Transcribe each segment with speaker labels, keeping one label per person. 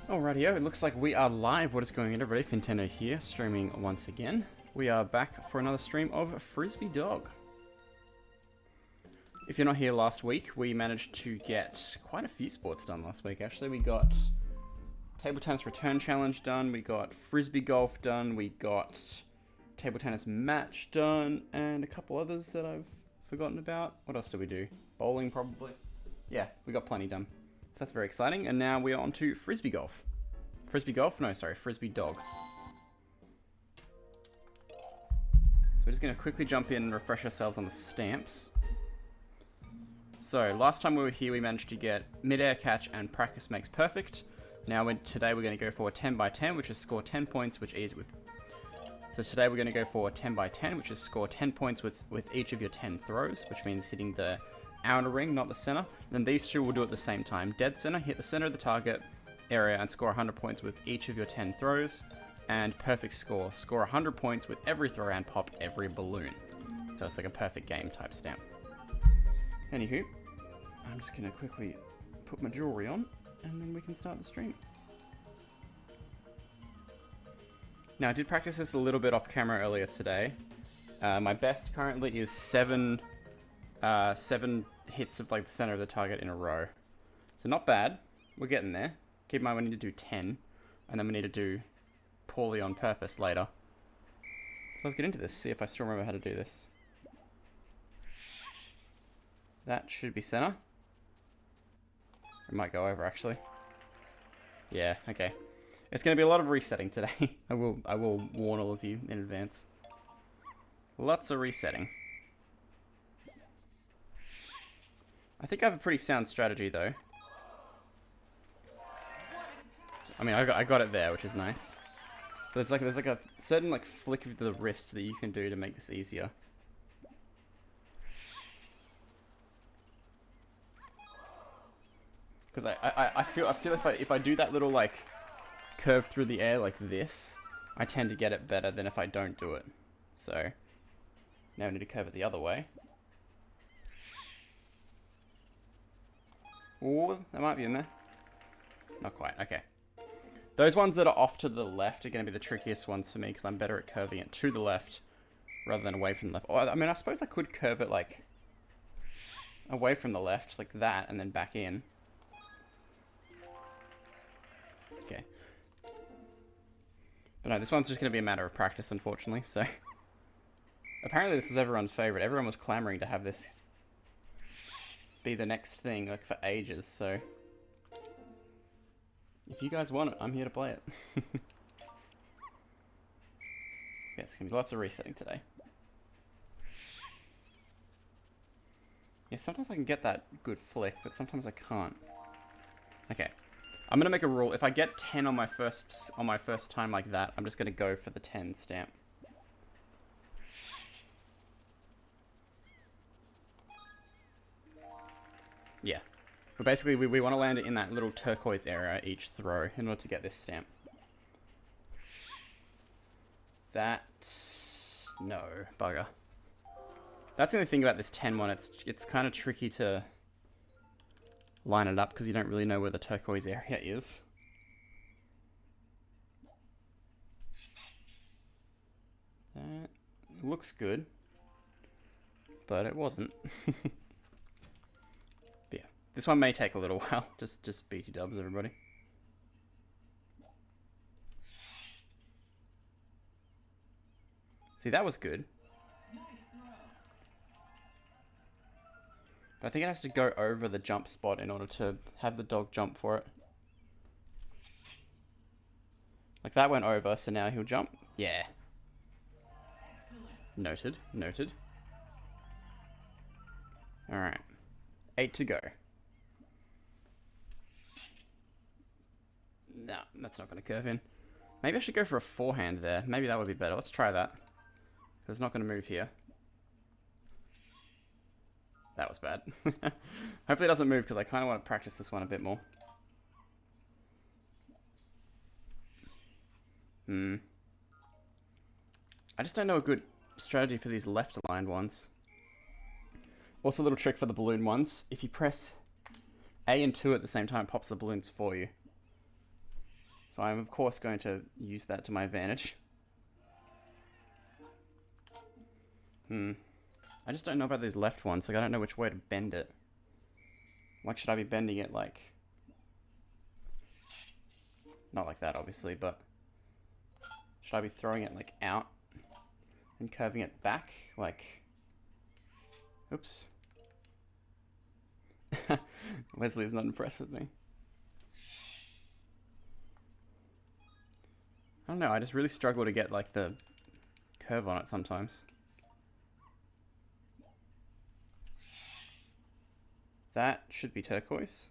Speaker 1: Alrighty-o, it looks like we are live. What is going on, everybody? Fintendo here, streaming once again. We are back for another stream of Frisbee Dog. If you're not here last week, we managed to get quite a few sports done last week, actually. We got Table Tennis Return Challenge done, we got Frisbee Golf done, we got Table Tennis Match done, and a couple others that I've forgotten about. What else did we do? Bowling, probably? Yeah, we got plenty done. So that's very exciting. And now we are on to Frisbee Golf. Frisbee Golf? No, sorry, Frisbee Dog. So we're just going to quickly jump in and refresh ourselves on the stamps. So last time we were here, we managed to get mid-air catch and practice makes perfect. Now today we're going to go for a 10 by 10, which is score 10 points, which is with... So today we're going to go for a 10 by 10, which is score 10 points with each of your 10 throws, which means hitting the outer ring, not the center. And then these two will do it at the same time. Dead center, hit the center of the target area and score 100 points with each of your 10 throws. And perfect score, score 100 points with every throw and pop every balloon. So it's like a perfect game type stamp. Anywho, I'm just going to quickly put my jewelry on and then we can start the stream. Now I did practice this a little bit off camera earlier today. My best currently is 7 hits of like the center of the target in a row. So not bad. We're getting there. Keep in mind we need to do 10. And then we need to do poorly on purpose later. So let's get into this. See if I still remember how to do this. That should be center. It might go over actually. Yeah, okay. It's going to be a lot of resetting today. I will warn all of you in advance. Lots of resetting. I think I have a pretty sound strategy though. I mean, I got it there, which is nice. But there's like a certain like flick of the wrist that you can do to make this easier. Because I feel if I do that little like curve through the air like this, I tend to get it better than if I don't do it. So now I need to curve it the other way. Oh, that might be in there. Not quite, okay. Those ones that are off to the left are going to be the trickiest ones for me because I'm better at curving it to the left rather than away from the left. Oh, I mean, I suppose I could curve it like away from the left, like that, and then back in. Okay. But no, this one's just going to be a matter of practice, unfortunately, so... Apparently this was everyone's favorite. Everyone was clamoring to have this be the next thing, like, for ages, so... If you guys want it, I'm here to play it. Yeah, it's going to be lots of resetting today. Yeah, sometimes I can get that good flick, but sometimes I can't. Okay. I'm going to make a rule. If I get 10 on my first time like that, I'm just going to go for the 10 stamp. Yeah. But basically, we want to land it in that little turquoise area each throw in order to get this stamp. That... No. Bugger. That's the only thing about this 10 one. It's kind of tricky to line it up because you don't really know where the turquoise area is. That looks good. But it wasn't. This one may take a little while. Just BT dubs, everybody. See, that was good. But I think it has to go over the jump spot in order to have the dog jump for it. Like that went over, so now he'll jump. Yeah. Noted, noted. Alright. 8 to go. No, that's not going to curve in. Maybe I should go for a forehand there. Maybe that would be better. Let's try that. It's not going to move here. That was bad. Hopefully it doesn't move because I kind of want to practice this one a bit more. I just don't know a good strategy for these left-aligned ones. Also a little trick for the balloon ones. If you press A and 2 at the same time, it pops the balloons for you. So I'm of course going to use that to my advantage. I just don't know about these left ones, like I don't know which way to bend it. Like, should I be bending it like... Not like that, obviously, but... Should I be throwing it like out and curving it back? Like... Oops. Wesley is not impressed with me. I don't know, I just really struggle to get like the curve on it sometimes. That should be turquoise.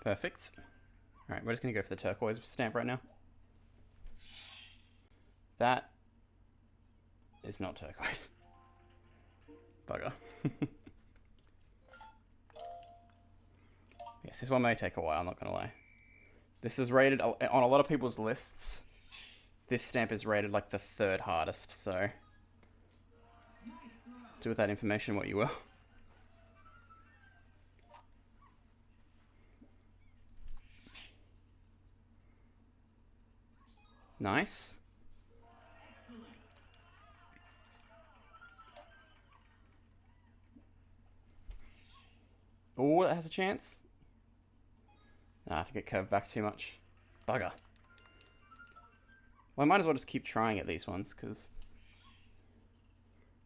Speaker 1: Perfect. Alright, we're just going to go for the turquoise stamp right now. That is not turquoise. Bugger. Yes, this one may take a while, I'm not going to lie. This is rated, on a lot of people's lists, this stamp is rated like the 3rd hardest, so... Do with that information what you will. Nice. Oh, that has a chance. Nah, I think it curved back too much. Bugger. Well, I might as well just keep trying at these ones, because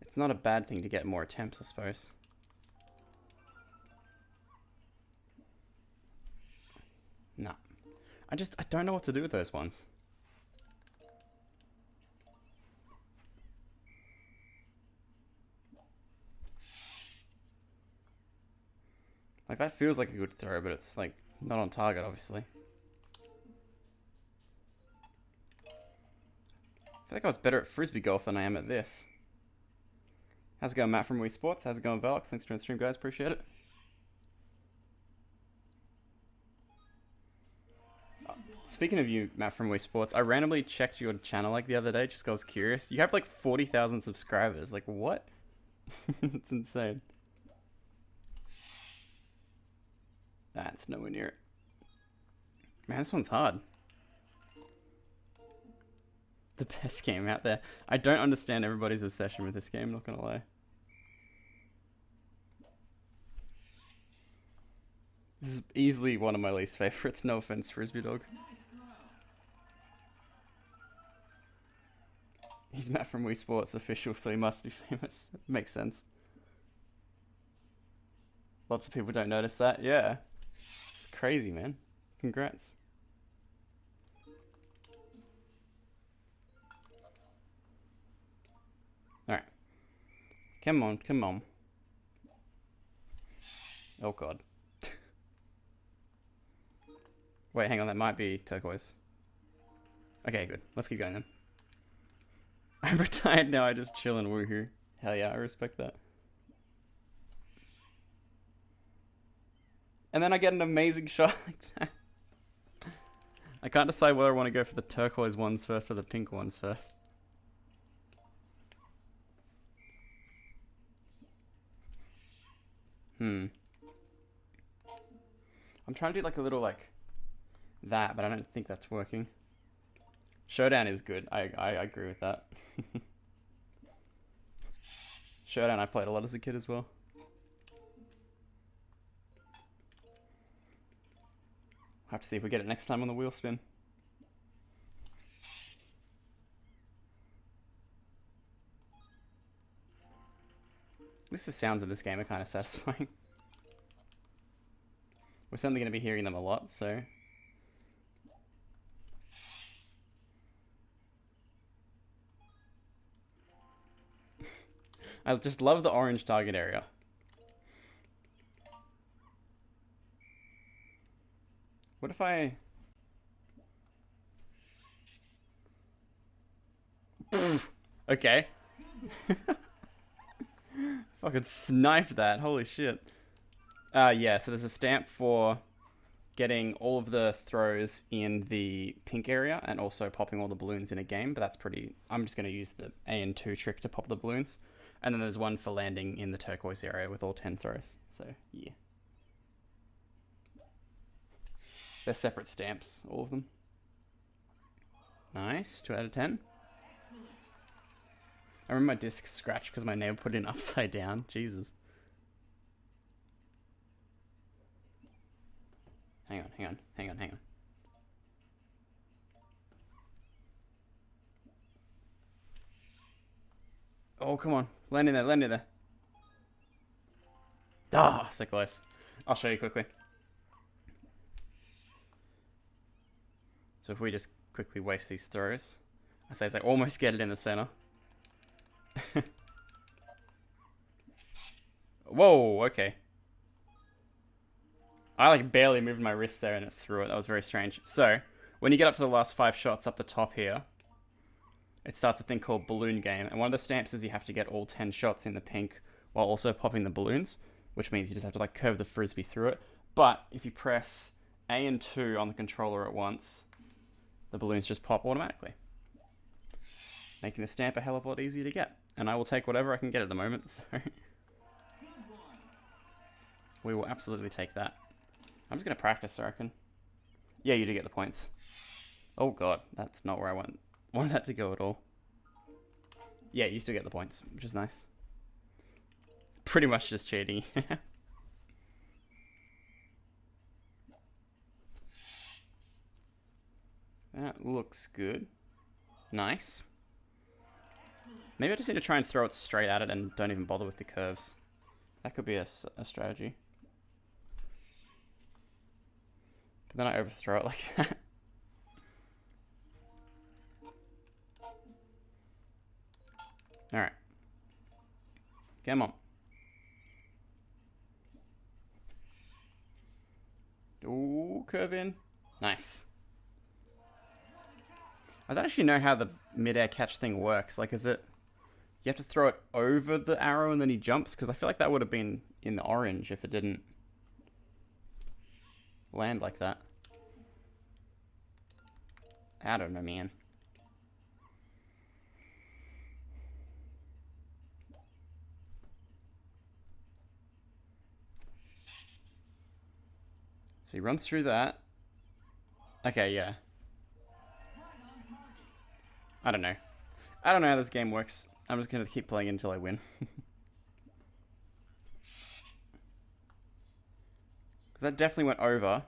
Speaker 1: it's not a bad thing to get more attempts, I suppose. Nah. I don't know what to do with those ones. Like, that feels like a good throw, but it's, like, not on target, obviously. I feel like I was better at frisbee golf than I am at this. How's it going, Matt from Wii Sports? How's it going, Velox? Thanks for joining the stream, guys. Appreciate it. Speaking of you, Matt from Wii Sports, I randomly checked your channel like the other day just 'cause I was curious. You have like 40,000 subscribers. Like, what? It's insane. That's nowhere near it. Man, this one's hard. The best game out there. I don't understand everybody's obsession with this game, not gonna lie. This is easily one of my least favorites, no offense, Frisbee Dog. He's Matt from Wii Sports official, so he must be famous. Makes sense. Lots of people don't notice that. Yeah. It's crazy, man. Congrats. Alright. Come on, come on. Oh god. Wait, hang on, that might be turquoise. Okay, good. Let's keep going then. I'm retired now, I just chill and woohoo. Hell yeah, I respect that. And then I get an amazing shot like that. I can't decide whether I want to go for the turquoise ones first or the pink ones first. I'm trying to do like a little like that, but I don't think that's working. Showdown is good. I agree with that. Showdown I played a lot as a kid as well. I'll have to see if we get it next time on the wheel spin. At least the sounds of this game are kind of satisfying. We're certainly going to be hearing them a lot, so... I just love the orange target area. What if I... Okay. Fucking sniped that. Holy shit. Yeah, so there's a stamp for getting all of the throws in the pink area and also popping all the balloons in a game, but that's pretty... I'm just going to use the AN2 trick to pop the balloons. And then there's one for landing in the turquoise area with all 10 throws. So, yeah. They're separate stamps, all of them. Nice, 2 out of 10. I remember my disc scratched because my neighbor put it in upside down. Jesus. Hang on. Oh, come on. Land in there. Ah, so close. I'll show you quickly. So if we just quickly waste these throws. I say as I almost get it in the center. Whoa, okay. I like barely moved my wrist there and it threw it. That was very strange. So, when you get up to the last 5 shots up the top here, it starts a thing called balloon game. And one of the stamps is you have to get all 10 shots in the pink while also popping the balloons, which means you just have to like curve the frisbee through it. But if you press A and 2 on the controller at once, the balloons just pop automatically, making the stamp a hell of a lot easier to get. And I will take whatever I can get at the moment, so we will absolutely take that. I'm just going to practice, I reckon. Yeah, you do get the points. Oh god, that's not where I wanted that to go at all. Yeah, you still get the points, which is nice. It's pretty much just cheating. That looks good. Nice. Maybe I just need to try and throw it straight at it and don't even bother with the curves. That could be a strategy. But then I overthrow it like that. Alright. Come on. Ooh, curve in. Nice. I don't actually know how the mid-air catch thing works. Like, is it... You have to throw it over the arrow and then he jumps? Because I feel like that would have been in the orange if it didn't land like that. I don't know, man. So he runs through that. Okay, yeah. I don't know. I don't know how this game works. I'm just going to keep playing until I win. That definitely went over.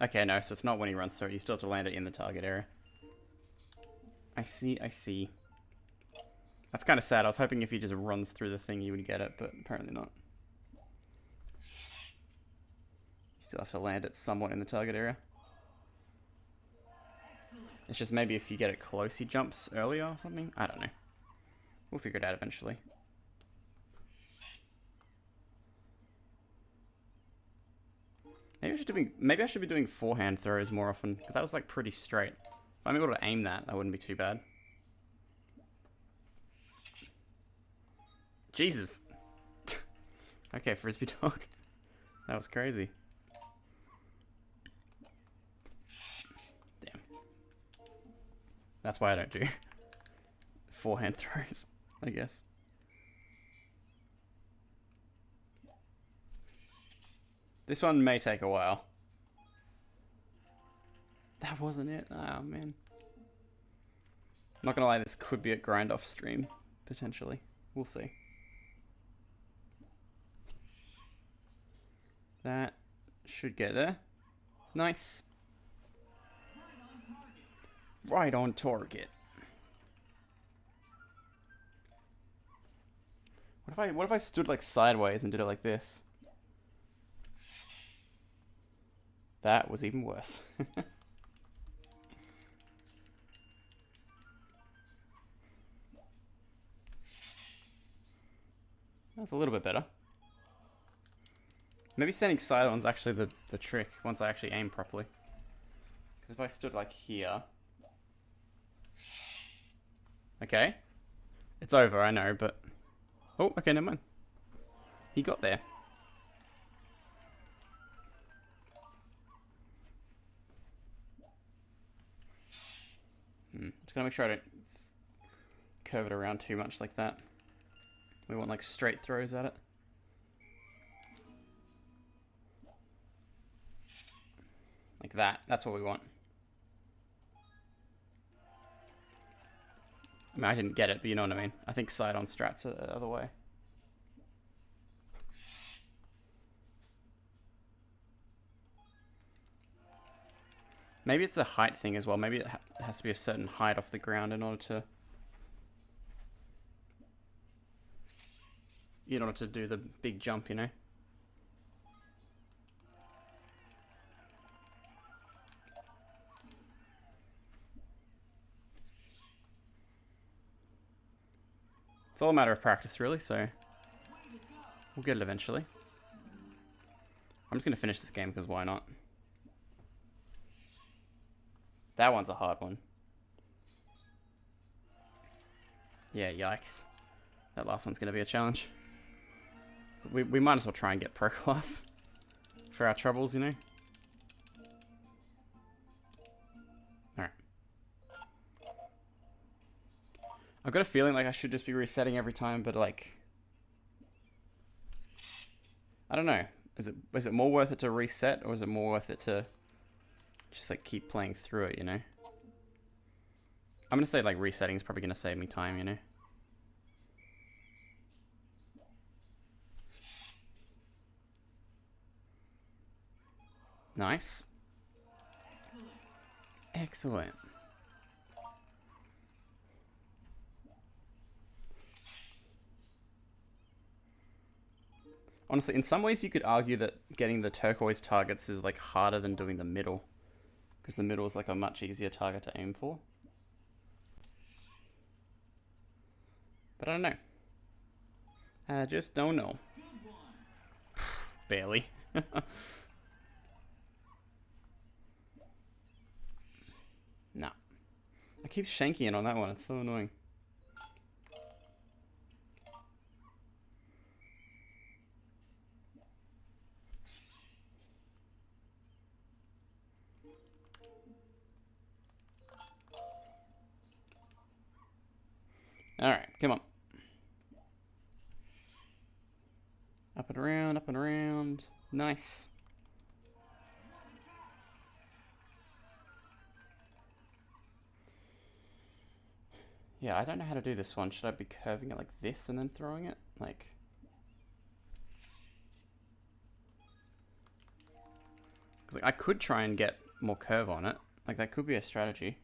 Speaker 1: Okay, no, so it's not when he runs through it. You still have to land it in the target area. I see. That's kind of sad. I was hoping if he just runs through the thing, you would get it, but apparently not. You still have to land it somewhat in the target area. It's just maybe if you get it close, he jumps earlier or something. I don't know. We'll figure it out eventually. Maybe I should be doing forehand throws more often, because that was like pretty straight. If I'm able to aim that, that wouldn't be too bad. Jesus. Okay, frisbee dog. That was crazy. Damn. That's why I don't do forehand throws, I guess. This one may take a while. That wasn't it. Oh, man. I'm not gonna lie, this could be a grind-off stream, potentially. We'll see. That should get there. Nice. Right on target. What if I stood like sideways and did it like this? That was even worse. That's a little bit better. Maybe standing side on's actually the trick once I actually aim properly. Because if I stood like here... Okay. It's over, I know, but... Oh, okay, never mind. He got there. Just gonna make sure I don't curve it around too much like that. We want like straight throws at it. Like that. That's what we want. I mean, I didn't get it, but you know what I mean. I think side-on strats are the other way. Maybe it's a height thing as well. Maybe it has to be a certain height off the ground in order to do the big jump, you know? It's all a matter of practice, really, so we'll get it eventually. I'm just going to finish this game because why not? That one's a hard one. Yeah, yikes. That last one's going to be a challenge. We might as well try and get pro class for our troubles, you know? Alright. I've got a feeling like I should just be resetting every time, but like... I don't know. Is it more worth it to reset, or is it more worth it to just like keep playing through it, you know? I'm gonna say like resetting is probably gonna save me time, you know? Nice. Excellent. Honestly, in some ways you could argue that getting the turquoise targets is like harder than doing the middle. Because the middle is like a much easier target to aim for. But I don't know. I just don't know. Barely. Nah. I keep shanking it on that one. It's so annoying. Alright, come on. Up and around, up and around. Nice. Yeah, I don't know how to do this one. Should I be curving it like this and then throwing it? Like... Because like, I could try and get more curve on it. Like, that could be a strategy.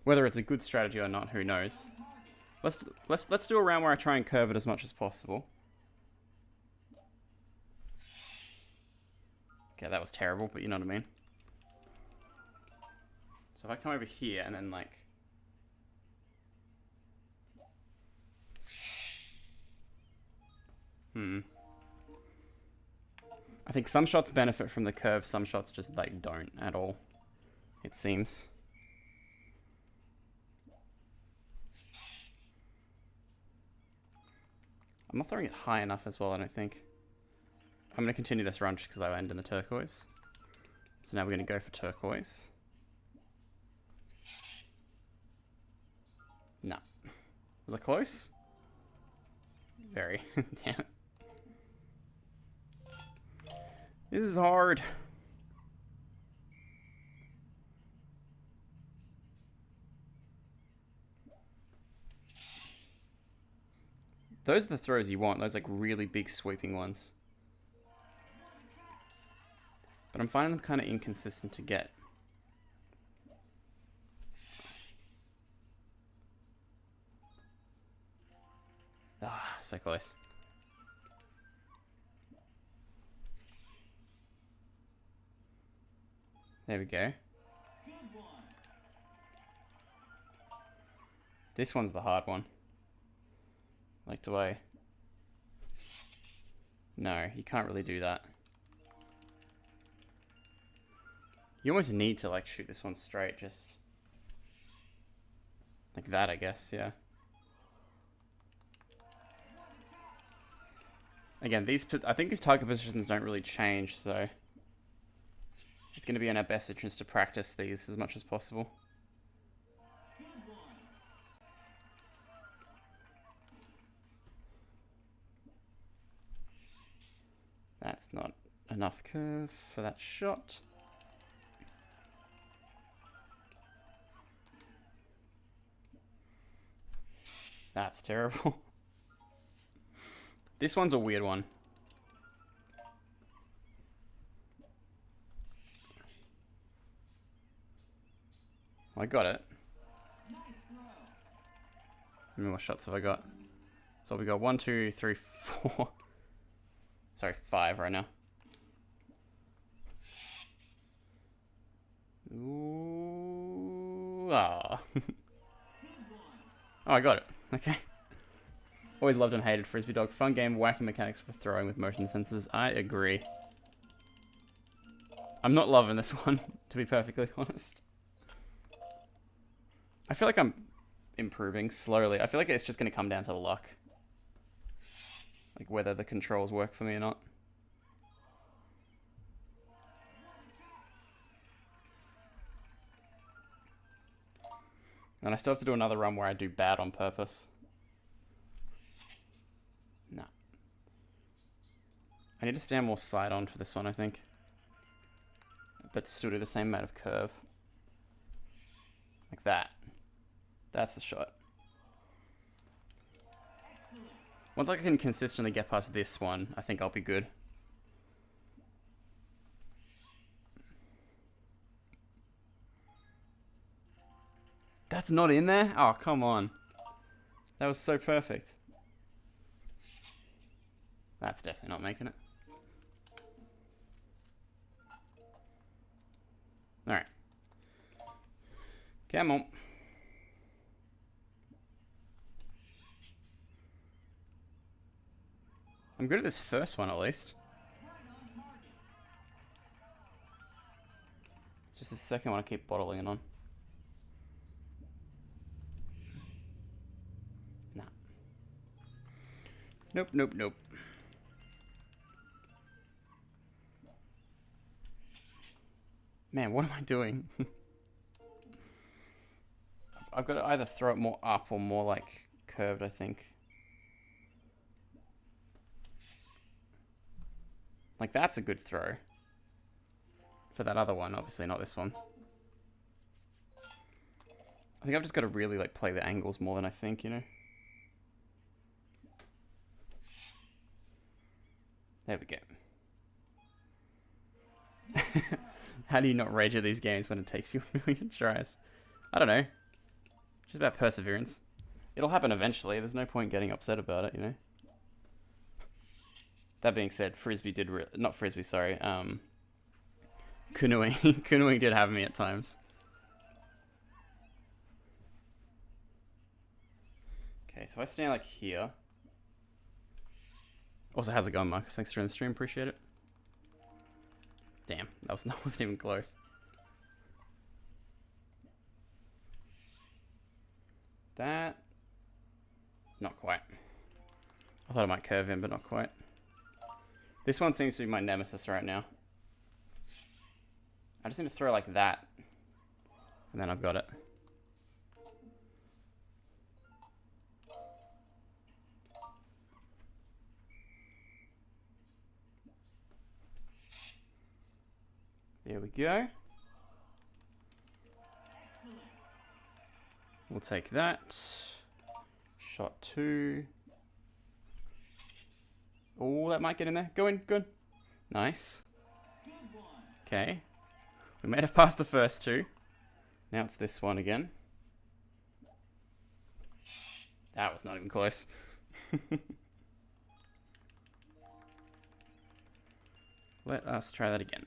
Speaker 1: Whether it's a good strategy or not, who knows? Let's do a round where I try and curve it as much as possible. Okay, that was terrible, but you know what I mean. So if I come over here and then like... I think some shots benefit from the curve, some shots just like don't at all, it seems. I'm not throwing it high enough as well, I don't think. I'm going to continue this run just because I land in the turquoise. So now we're going to go for turquoise. No. Was it close? Very. Damn it. This is hard. Those are the throws you want. Those like really big sweeping ones. But I'm finding them kind of inconsistent to get. Ah, so close. There we go. This one's the hard one. Like, do I... No, you can't really do that. You almost need to, like, shoot this one straight, just... Like that, I guess, yeah. Again, I think these target positions don't really change, so... It's going to be in our best interest to practice these as much as possible. That's not enough curve for that shot. That's terrible. This one's a weird one. I got it. How many more shots have I got? So we got 1, 2, 3, 4. Sorry, 5 right now. Ooh, ah. Oh, I got it. Okay. Always loved and hated Frisbee Dog. Fun game, wacky mechanics for throwing with motion sensors. I agree. I'm not loving this one, to be perfectly honest. I feel like I'm improving slowly. I feel like it's just going to come down to luck. Like whether the controls work for me or not. And I still have to do another run where I do bad on purpose. No. I need to stand more side on for this one, I think. But still do the same amount of curve. Like that. That's the shot. Once I can consistently get past this one, I think I'll be good. That's not in there? Oh, come on. That was so perfect. That's definitely not making it. Alright. Come on. I'm good at this first one, at least. Just the second one I keep bottling it on. Nah. Nope, nope, nope. Man, what am I doing? I've got to either throw it more up or more, like, curved, I think. Like, that's a good throw. For that other one, obviously not this one. I think I've just got to really, like, play the angles more than I think, you know? There we go. How do you not rage at these games when it takes you a million tries? I don't know. Just about perseverance. It'll happen eventually. There's no point getting upset about it, you know? That being said, Frisbee did... not Frisbee, sorry. Canoeing. Canoeing did have me at times. Okay, so if I stand like here... Also, how's it going, Marcus? Thanks for joining the stream. Appreciate it. Damn, that wasn't even close. That... not quite. I thought I might curve in, but not quite. This one seems to be my nemesis right now. I just need to throw like that. And then I've got it. There we go. We'll take that. Shot 2. Oh, that might get in there. Go in, good. Nice. Okay. We made it past the first 2. Now it's this one again. That was not even close. Let us try that again.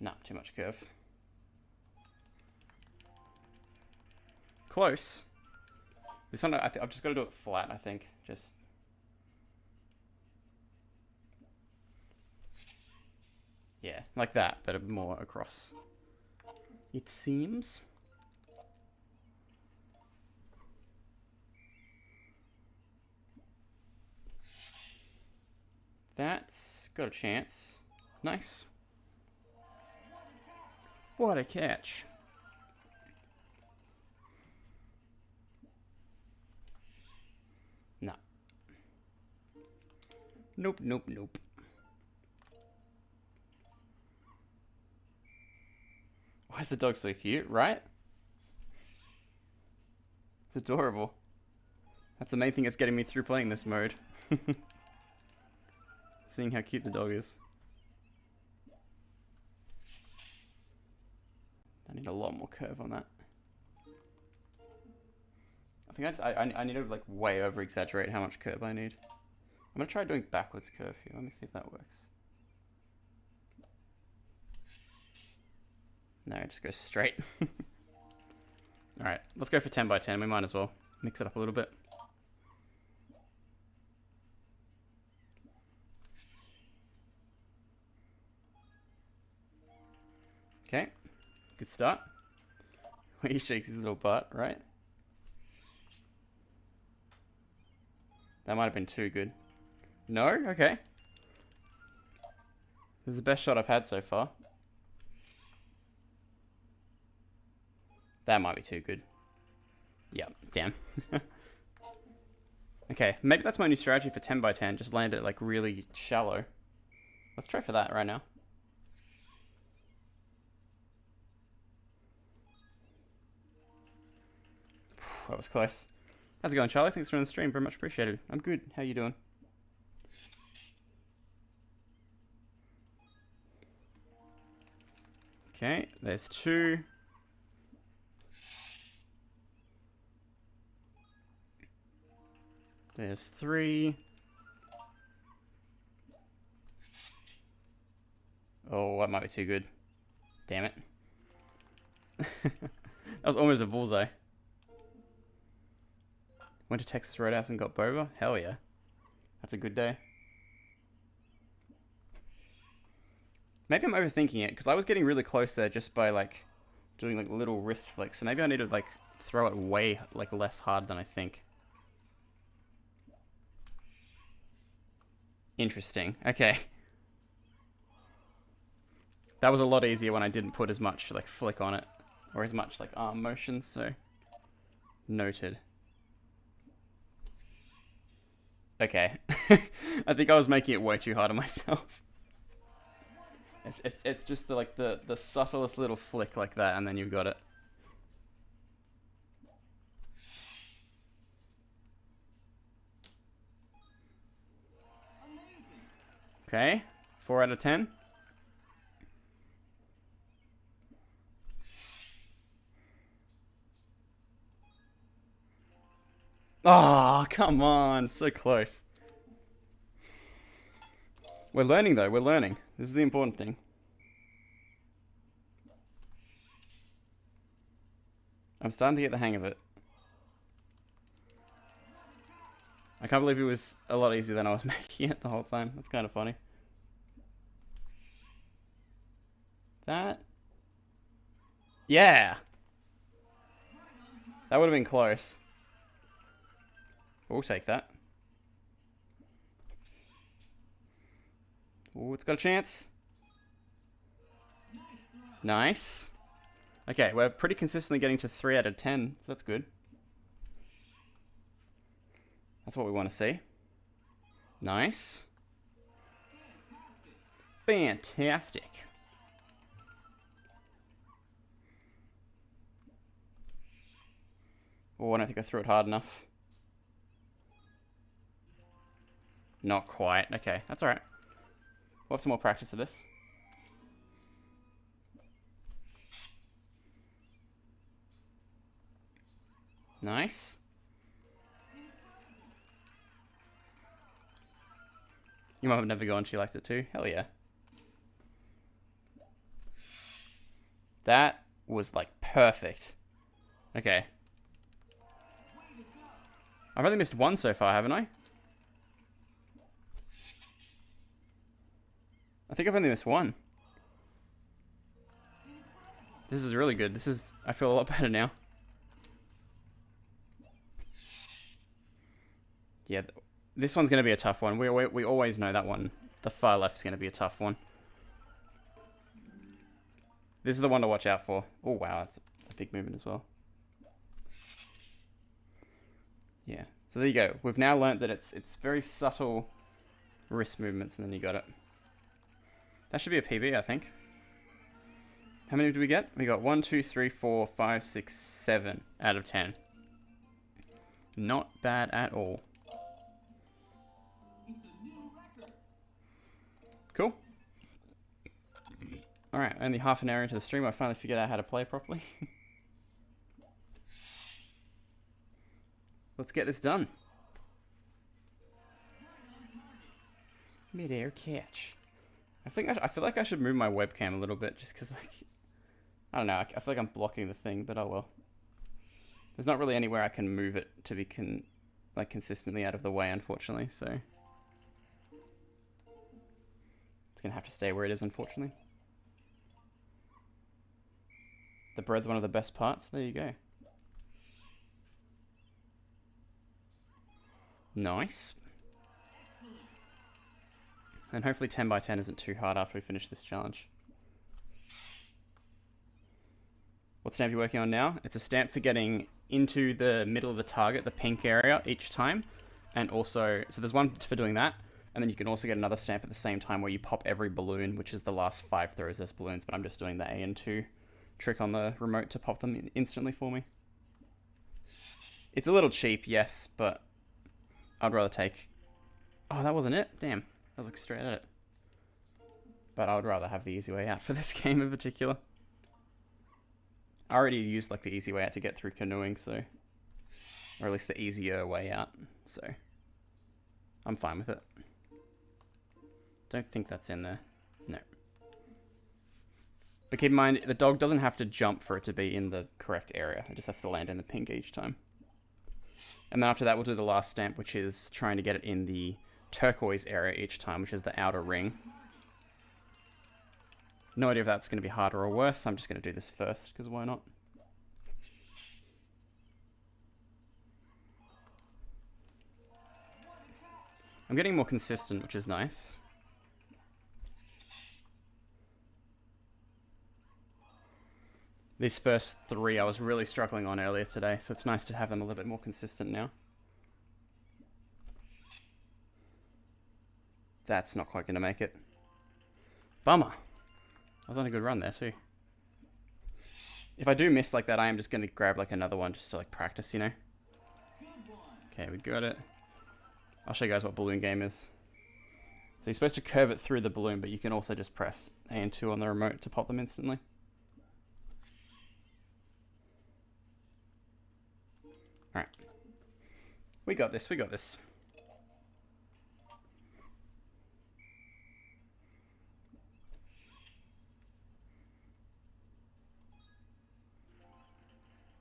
Speaker 1: Nah, too much curve. Close. This one, I've just got to do it flat, I think. Just... yeah, like that, but more across. It seems. That's got a chance. Nice. What a catch. No. Nope, nope, nope. Why is the dog so cute, right? It's adorable. That's the main thing that's getting me through playing this mode. Seeing how cute the dog is. I need a lot more curve on that. I think I need to like way over exaggerate how much curve I need. I'm gonna try doing backwards curve here. Let me see if that works. No, just go straight. Alright, let's go for 10 by 10. We might as well mix it up a little bit. Okay, good start. He shakes his little butt, right? That might have been too good. No? Okay. This is the best shot I've had so far. That might be too good. Yeah, damn. Okay, maybe that's my new strategy for 10 by 10. Just land it like really shallow. Let's try for that right now. That was close. How's it going, Charlie? Thanks for joining the stream. Very much appreciated. I'm good. How you doing? Okay, there's 2. There's 3. Oh, that might be too good. Damn it. That was almost a bullseye. Went to Texas Roadhouse and got boba? Hell yeah. That's a good day. Maybe I'm overthinking it, because I was getting really close there just by, like, doing, like, little wrist flicks. So maybe I need to, like, throw it way, like, less hard than I think. Interesting. Okay. That was a lot easier when I didn't put as much, like, flick on it. Or as much, like, arm motion, so... Noted. Okay. I think I was making it way too hard on myself. It's just the, like the subtlest little flick like that, and then you've got it. Okay, 4 out of 10. Oh, come on, so close. We're learning though, we're learning. This is the important thing. I'm starting to get the hang of it. I can't believe it was a lot easier than I was making it the whole time. That's kind of funny. That... Yeah! That would have been close. We'll take that. Oh, it's got a chance. Nice. Okay, we're pretty consistently getting to 3 out of 10, so that's good. That's what we want to see. Nice. Fantastic. Oh, I don't think I threw it hard enough. Not quite. Okay, that's alright. We'll have some more practice of this. Nice. Your mum would never go on, she likes it too. Hell yeah. That was like perfect. Okay. I've only missed 1 so far, haven't I? I think I've only missed 1. This is really good. This is... I feel a lot better now. Yeah, this one's going to be a tough one. We always know that one. The far left is going to be a tough one. This is the one to watch out for. Oh, wow. That's a big movement as well. Yeah. So there you go. We've now learnt that it's very subtle wrist movements, and then you got it. That should be a PB, I think. How many did we get? We got 1, 2, 3, 4, 5, 6, 7 out of 10. Not bad at all. Cool. Alright, only half an hour into the stream, I finally figured out how to play properly. Let's get this done. Mid-air catch. I feel like I should move my webcam a little bit, just because, like, I don't know, I feel like I'm blocking the thing, but oh well. There's not really anywhere I can move it to be consistently out of the way, unfortunately, so it's gonna have to stay where it is, unfortunately. The bread's one of the best parts. There you go. Nice. And hopefully 10 by 10 isn't too hard after we finish this challenge. What stamp are you working on now? It's a stamp for getting into the middle of the target, the pink area, each time. And also, so there's one for doing that. And then you can also get another stamp at the same time where you pop every balloon, which is the last 5 throws as balloons. But I'm just doing the A and 2 trick on the remote to pop them instantly for me. It's a little cheap, yes, but I'd rather take... Oh, that wasn't it? Damn. I was like straight at it. But I would rather have the easy way out for this game in particular. I already used like the easy way out to get through canoeing, so... Or at least the easier way out, so... I'm fine with it. Don't think that's in there. No. But keep in mind, the dog doesn't have to jump for it to be in the correct area. It just has to land in the pink each time. And then after that, we'll do the last stamp, which is trying to get it in the turquoise area each time, which is the outer ring. No idea if that's going to be harder or worse. I'm just going to do this first, because why not? I'm getting more consistent, which is nice. These first 3 I was really struggling on earlier today, so it's nice to have them a little bit more consistent now. That's not quite going to make it. Bummer. I was on a good run there too. If I do miss like that, I am just going to grab like another one just to like practice, you know. Okay, we got it. I'll show you guys what balloon game is. So you're supposed to curve it through the balloon, but you can also just press A and 2 on the remote to pop them instantly. Alright. We got this, we got this.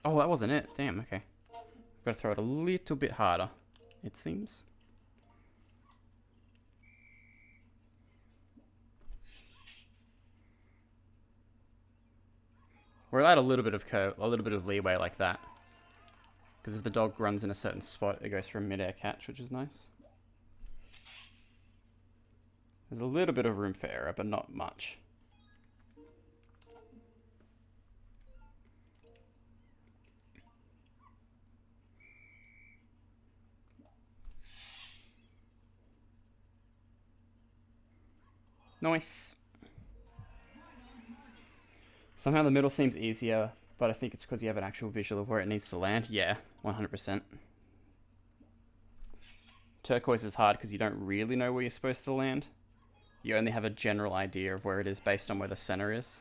Speaker 1: Oh, that wasn't it. Damn, okay. Gotta throw it a little bit harder, it seems. We're allowed a little bit of curve, a little bit of leeway like that. Because if the dog runs in a certain spot, it goes for a mid-air catch, which is nice. There's a little bit of room for error, but not much. Nice. Somehow the middle seems easier, but I think it's because you have an actual visual of where it needs to land. Yeah, 100%. Turquoise is hard because you don't really know where you're supposed to land. You only have a general idea of where it is based on where the center is.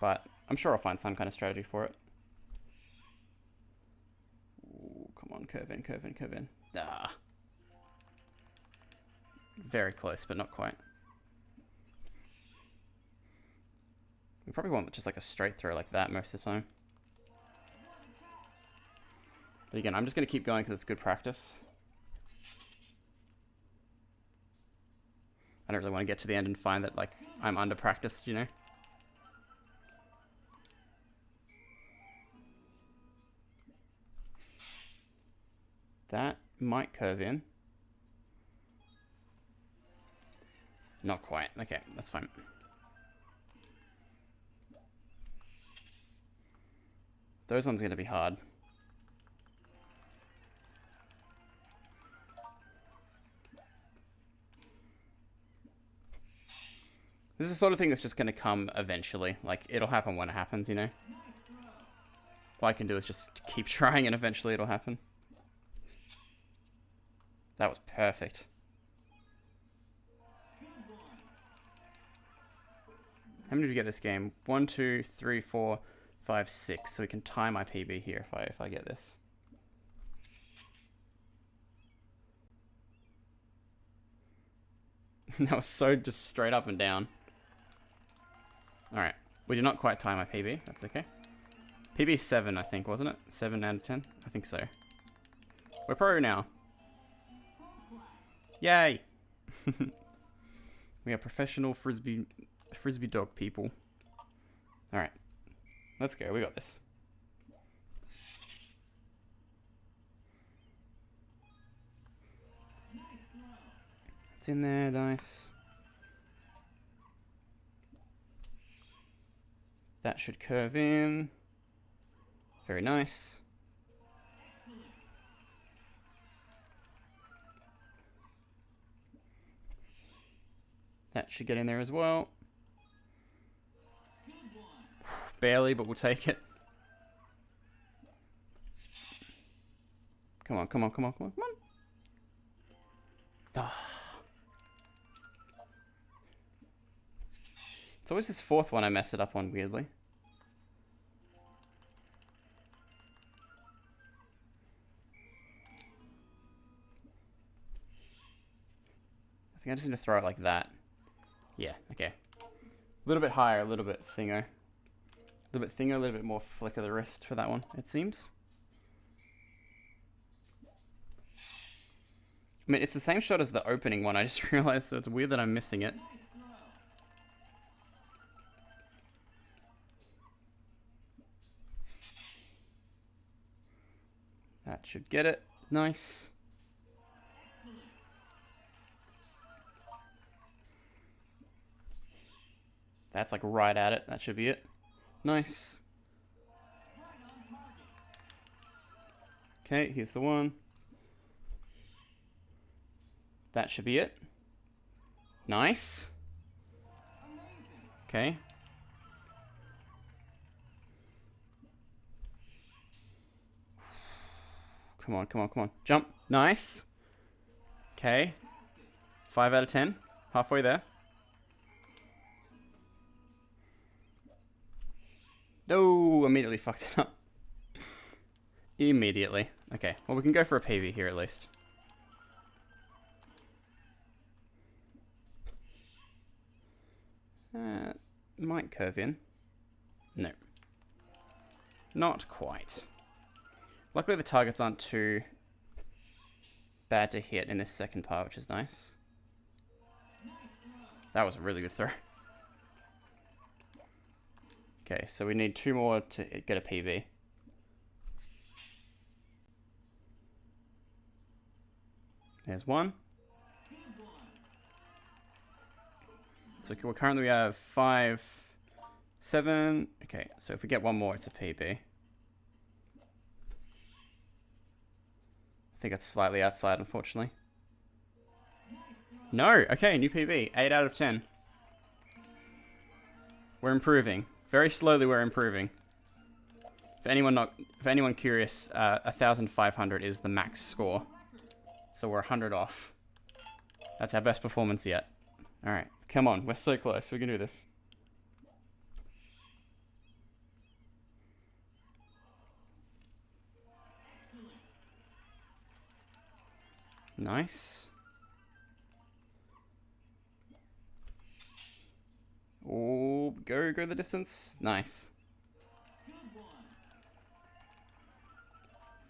Speaker 1: But I'm sure I'll find some kind of strategy for it. Ooh, come on, curve in, curve in, curve in. Ah. Very close, but not quite. We probably want just like a straight throw like that most of the time. But again, I'm just going to keep going because it's good practice. I don't really want to get to the end and find that like I'm under practiced, you know? That might curve in. Not quite. Okay, that's fine. Those ones are going to be hard. This is the sort of thing that's just going to come eventually. Like, it'll happen when it happens, you know? All I can do is just keep trying and eventually it'll happen. That was perfect. How many did we get this game? 1, 2, 3, 4, 5, 6. So we can tie my PB here if I get this. That was so just straight up and down. Alright. We did not quite tie my PB. That's okay. PB 7, I think, wasn't it? 7 out of 10? I think so. We're pro now. Yay! We are professional frisbee dog people. Alright. Let's go. We got this. It's in there. Nice. That should curve in. Very nice. That should get in there as well. Barely, but we'll take it. Come on, come on, come on, come on, come on. Oh. It's always this fourth one I mess it up on, weirdly. I think I just need to throw it like that. Yeah, okay. A little bit higher, a little bit thinner. A little bit thinner, a little bit more flick of the wrist for that one, it seems. I mean, it's the same shot as the opening one, I just realized, so it's weird that I'm missing it. That should get it. Nice. That's like right at it. That should be it. Nice. Okay, here's the one. That should be it. Nice. Okay. Come on, come on, come on. Jump. Nice. Okay. 5 out of 10. Halfway there. No, immediately fucked it up. Immediately. Okay, well we can go for a PB here at least. Might curve in. No. Not quite. Luckily the targets aren't too bad to hit in this second part, which is nice. That was a really good throw. Okay, so we need 2 more to get a PB. There's 1. So currently we have 5, 7. Okay, so if we get 1 more, it's a PB. I think it's slightly outside, unfortunately. No! Okay, new PB. 8 out of 10. We're improving. Very slowly we're improving. If anyone curious, 1,500 is the max score. So we're 100 off. That's our best performance yet. Alright, come on. We're so close. We can do this. Nice. Oh, go the distance. Nice.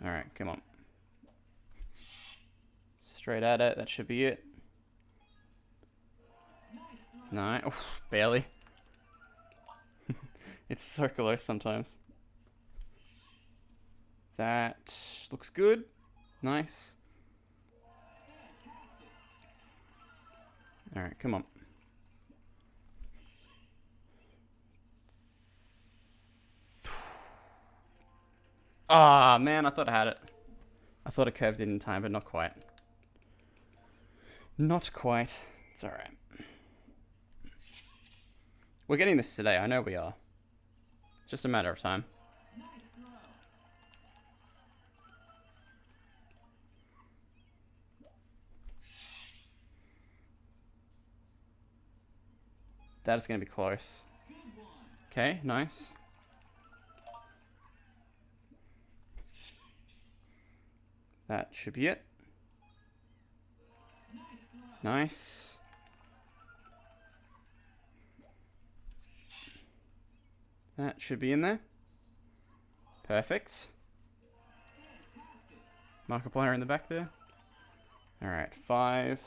Speaker 1: Alright, come on. Straight at it. That should be it. Nice. Oh, barely. It's so close sometimes. That looks good. Nice. Alright, come on. Ah, man, I thought I had it. I thought it curved in time, but not quite. Not quite. It's alright. We're getting this today. I know we are. It's just a matter of time. That is going to be close. Okay, nice. That should be it. Nice. That should be in there. Perfect. Markiplier in the back there. Alright, 5.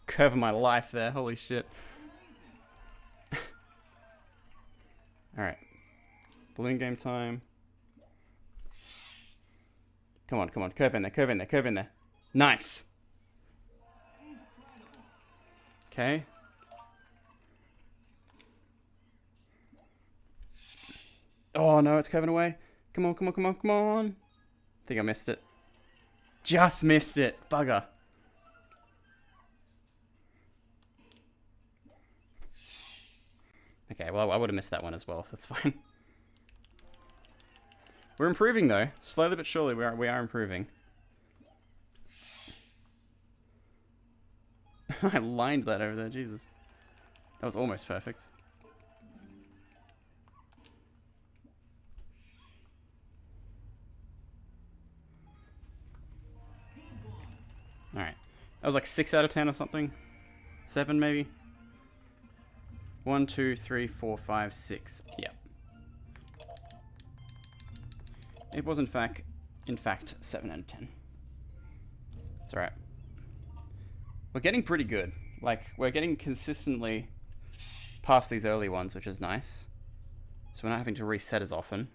Speaker 1: Curve of my life there, holy shit. Alright. Balloon game time. Come on, come on. Curve in there, curve in there, curve in there. Nice. Okay. Oh no, it's curving away. Come on, come on, come on, come on. I think I missed it. Just missed it. Bugger. Okay, well, I would have missed that one as well, so that's fine. We're improving, though. Slowly but surely, we are improving. I lined that over there, Jesus. That was almost perfect. Alright. That was like 6 out of 10 or something. 7, maybe? 1, 2, 3, 4, 5, 6. Yep. It was in fact 7 out of 10. It's alright. We're getting pretty good. Like, we're getting consistently past these early ones, which is nice. So we're not having to reset as often.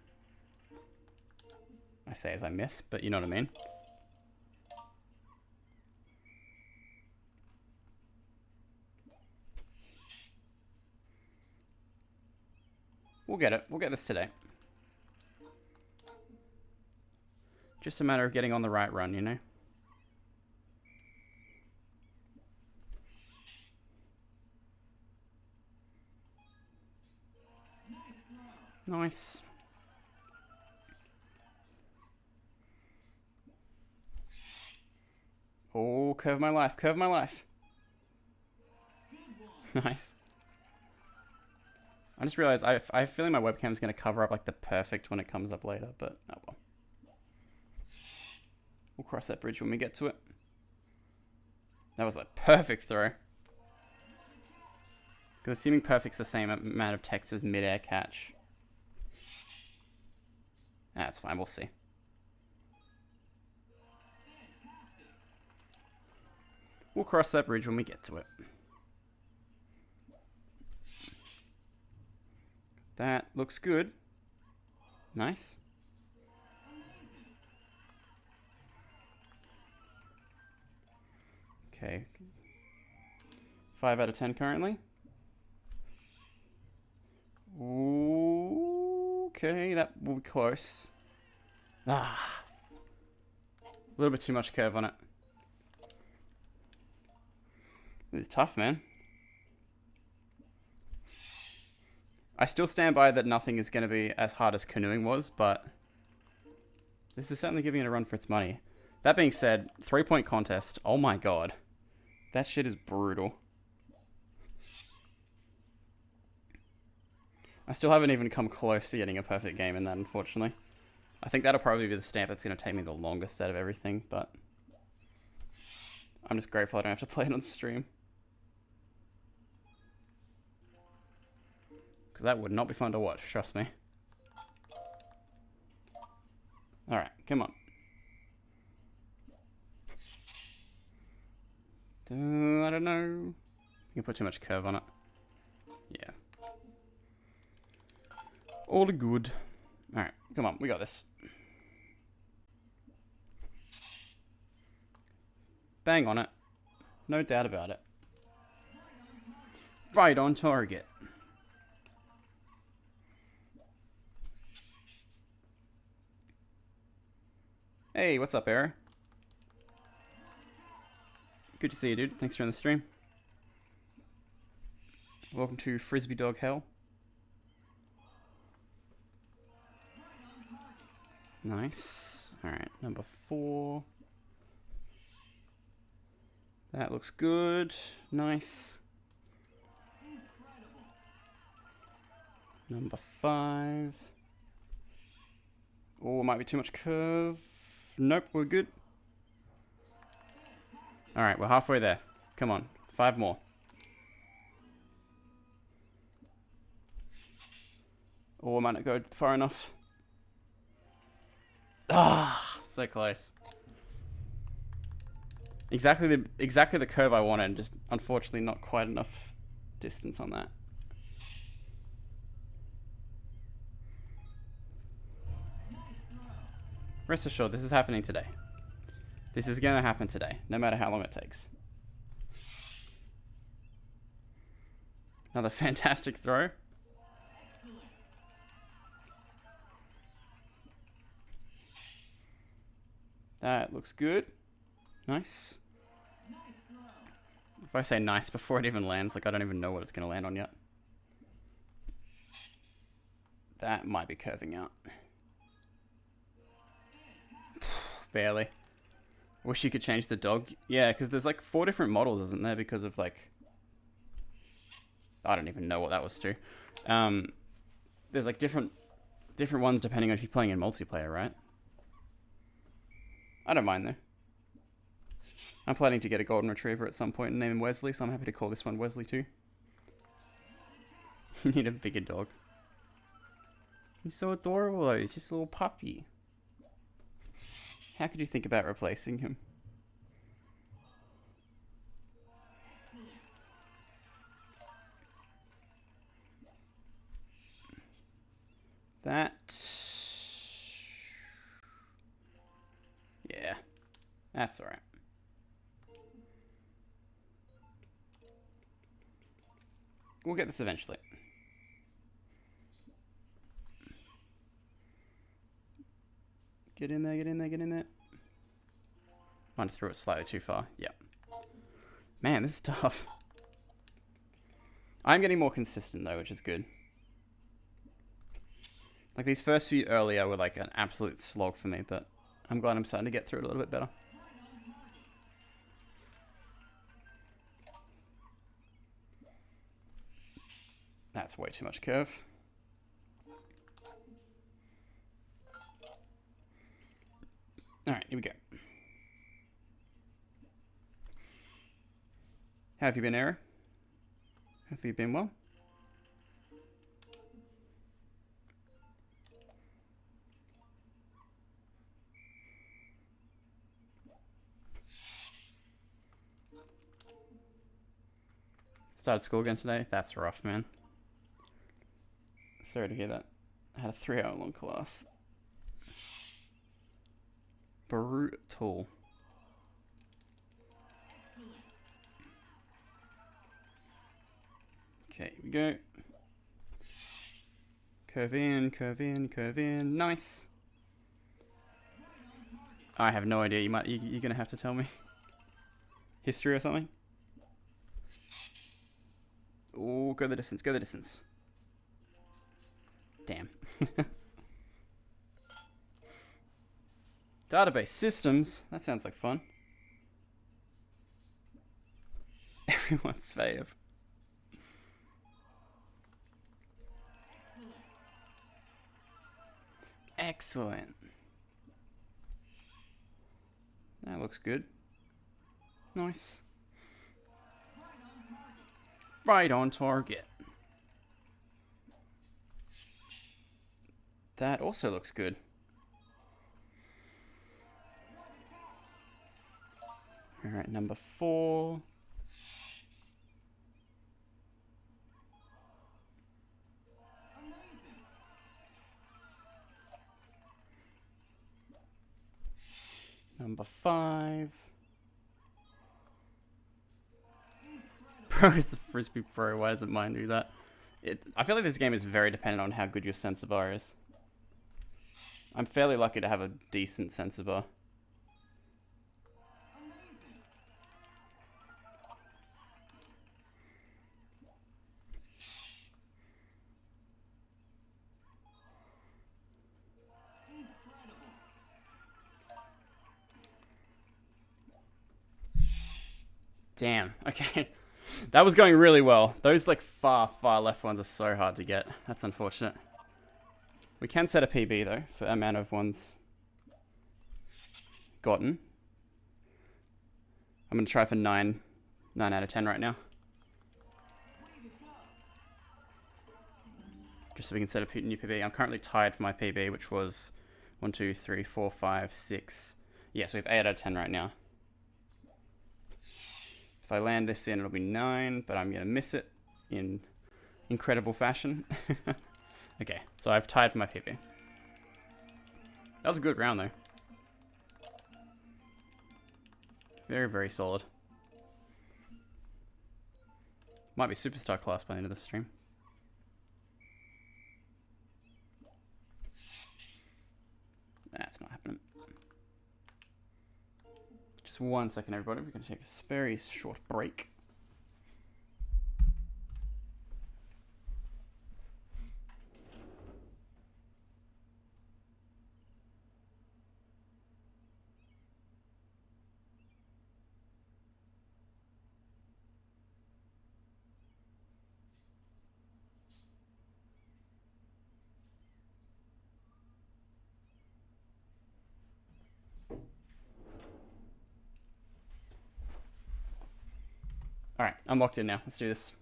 Speaker 1: I say as I miss, but you know what I mean. We'll get it. We'll get this today. Just a matter of getting on the right run, you know? Nice. Oh, curve my life. Curve my life. Nice. I just realized I have a feeling my webcam's going to cover up like the perfect when it comes up later, but oh well. We'll cross that bridge when we get to it. That was a perfect throw. Because assuming perfect's the same amount of text as mid-air catch. That's fine, we'll see. We'll cross that bridge when we get to it. That looks good. Nice. Okay. 5 out of 10 currently. Okay, that will be close. Ah. A little bit too much curve on it. This is tough, man. I still stand by that nothing is going to be as hard as canoeing was, but this is certainly giving it a run for its money. That being said, 3-point contest. Oh my god. That shit is brutal. I still haven't even come close to getting a perfect game in that, unfortunately. I think that'll probably be the stamp that's going to take me the longest out of everything, but I'm just grateful I don't have to play it on stream. Because that would not be fun to watch, trust me. Alright, come on. I don't know. You can put too much curve on it. Yeah. All good. Alright, come on, we got this. Bang on it. No doubt about it. Right on target. Hey, what's up, Arrow? Good to see you, dude. Thanks for joining the stream. Welcome to Frisbee Dog Hell. Nice. Alright, number 4. That looks good. Nice. Number 5. Oh, might be too much curve. Nope, we're good. Alright, we're halfway there. Come on, 5 more. Oh, I might not go far enough. Ah, so close. Exactly the curve I wanted, just unfortunately not quite enough distance on that. Rest assured, this is happening today. This is gonna happen today, no matter how long it takes. Another fantastic throw. That looks good. Nice. If I say nice before it even lands, like I don't even know what it's going to land on yet. That might be curving out. Barely. Wish you could change the dog. Yeah, because there's like 4 different models, isn't there? Because of like... I don't even know what that was to. There's like different ones depending on if you're playing in multiplayer, right? I don't mind though. I'm planning to get a golden retriever at some point and name him Wesley, so I'm happy to call this one Wesley too. You need a bigger dog. He's so adorable though, he's just a little puppy. How could you think about replacing him? That... Yeah, that's alright. We'll get this eventually. Get in there, get in there, get in there. Might have threw it slightly too far. Yep. Man, this is tough. I'm getting more consistent though, which is good. Like these first few earlier were like an absolute slog for me, but I'm glad I'm starting to get through it a little bit better. That's way too much curve. Alright, here we go. How have you been, Era? Have you been well? Started school again today? That's rough, man. Sorry to hear that. I had a 3-hour-long class. Brutal. Okay, here we go. Curve in, curve in, curve in. Nice. I have no idea. You're gonna have to tell me. History or something? Oh, go the distance, go the distance. Damn. Database systems. That sounds like fun. Everyone's fave. Excellent. That looks good. Nice. Right on target. That also looks good. Alright, number 4. Number 5. Pro is the Frisbee Pro. Why doesn't mine do that? I feel like this game is very dependent on how good your sensor bar is. I'm fairly lucky to have a decent sensor bar. Damn. Okay. That was going really well. Those like far left ones are so hard to get. That's unfortunate. We can set a PB though for amount of ones gotten. I'm gonna try for 9 out of 10 right now. Just so we can set a new PB. I'm currently tied for my PB, which was 1, 2, 3, 4, 5, 6. Yes, we have 8 out of 10 right now. If I land this in, it'll be 9, but I'm going to miss it in incredible fashion. Okay, so I've tied for my PB. That was a good round, though. Very, very solid. Might be superstar class by the end of the stream. That's not happening. Just 1 second, everybody. We're going to take a very short break. Alright, I'm locked in now. Let's do this.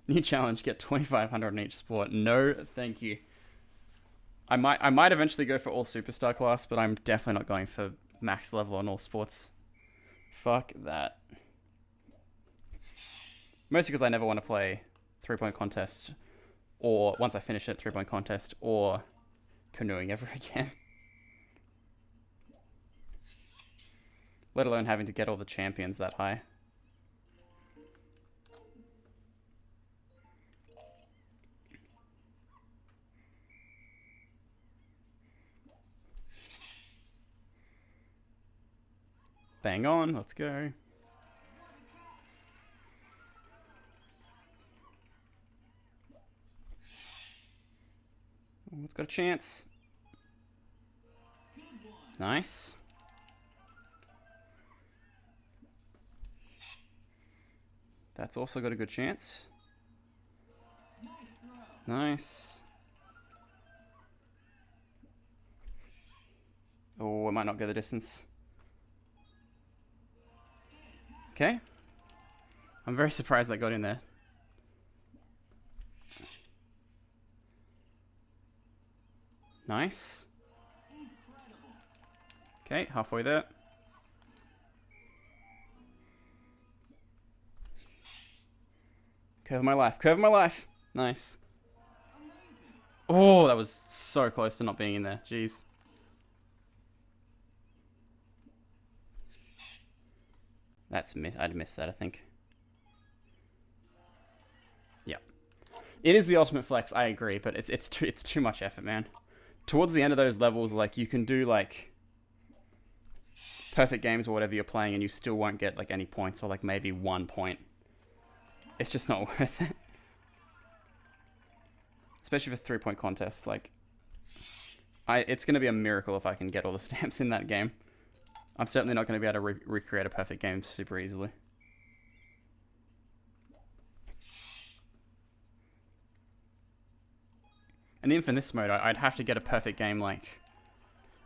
Speaker 1: New challenge, get 2,500 on each sport. No, thank you. I might eventually go for all superstar class, but I'm definitely not going for max level on all sports. Fuck that. Mostly because I never want to play 3-point contest, or once I finish it, 3-point contest, or canoeing ever again. Let alone having to get all the champions that high. Bang on, let's go. Oh, it's got a chance. Nice. That's also got a good chance. Nice. Oh, I might not go the distance. Okay. I'm very surprised that got in there. Nice. Okay, halfway there. Curve of my life. Curve of my life. Nice. Oh, that was so close to not being in there. Jeez. I'd missed that, I think. Yeah. It is the ultimate flex, I agree, but it's too much effort, man. Towards the end of those levels, like, you can do, like, perfect games or whatever you're playing, and you still won't get, like, any points, or, like, maybe 1 point. It's just not worth it. Especially for 3-point contests, like... It's going to be a miracle if I can get all the stamps in that game. I'm certainly not going to be able to recreate a perfect game super easily. And even for this mode, I'd have to get a perfect game like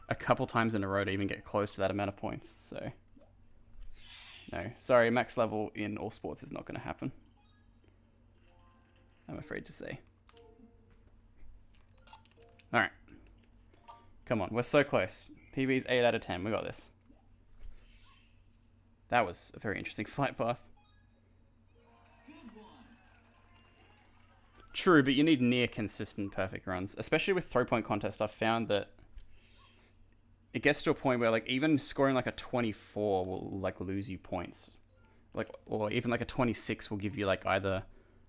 Speaker 1: a couple times in a row to even get close to that amount of points. So, no. Sorry, max level in all sports is not going to happen. I'm afraid to say. Alright. Come on, we're so close. PB's 8 out of 10. We got this. That was a very interesting flight path. True, but you need near consistent perfect runs. Especially with 3-point contest, I've found that it gets to a point where, like, even scoring like a 24 will, like, lose you points. Like, or even like a 26 will give you, like, either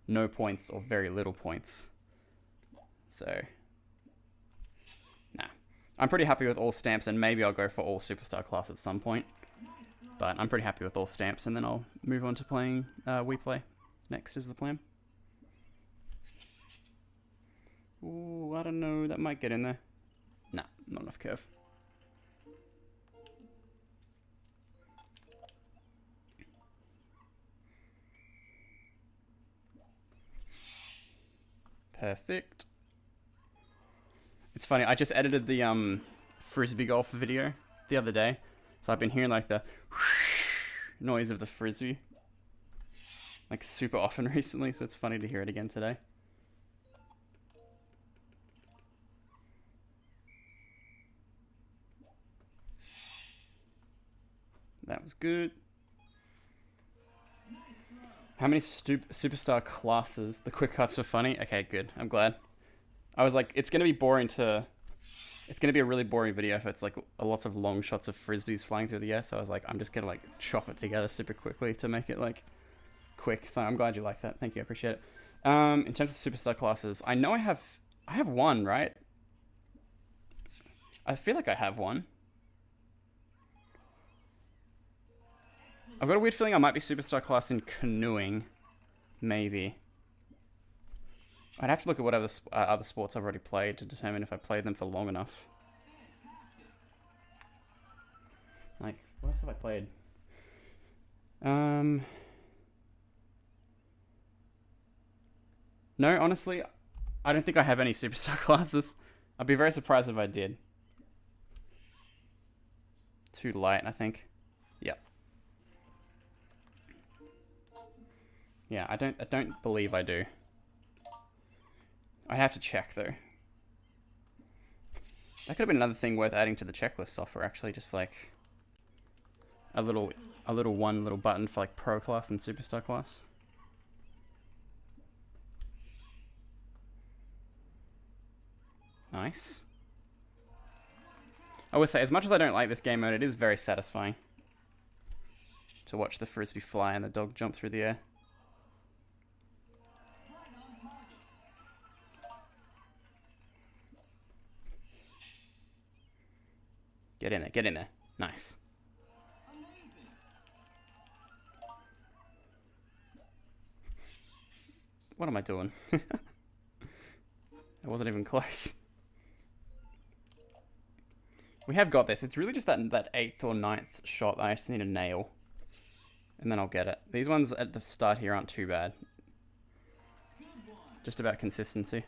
Speaker 1: no points or very little points. So, nah. I'm pretty happy with all stamps, and maybe I'll go for all superstar class at some point. But I'm pretty happy with all stamps, and then I'll move on to playing We Play. Next is the plan. Ooh, I don't know. That might get in there. Nah, not enough curve. Perfect. It's funny, I just edited the frisbee golf video the other day. So I've been hearing like the noise of the frisbee like super often recently, so it's funny to hear it again today. That was good. How many superstar classes? The quick cuts were funny. Okay, good. I'm glad. I was like, it's gonna be boring to. It's gonna be a really boring video if it's like lots of long shots of frisbees flying through the air. So I was like, I'm just gonna like chop it together super quickly to make it like quick. So I'm glad you like that. Thank you. I appreciate it. In terms of superstar classes, I know I have one, right? I feel like I have one. I've got a weird feeling I might be superstar class in canoeing. Maybe. I'd have to look at what other sports I've already played to determine if I played them for long enough. Like, what else have I played? No, honestly, I don't think I have any superstar classes. I'd be very surprised if I did. Too light, I think. Yep. Yeah, I don't believe I do. I'd have to check though. That could have been another thing worth adding to the checklist software, actually, just like a little button for like pro class and superstar class. Nice. I would say, as much as I don't like this game mode, it is very satisfying to watch the frisbee fly and the dog jump through the air. Get in there, get in there. Nice. What am I doing? I wasn't even close. We have got this. It's really just that 8th or 9th shot that I just need to nail. And then I'll get it. These ones at the start here aren't too bad. Just about consistency.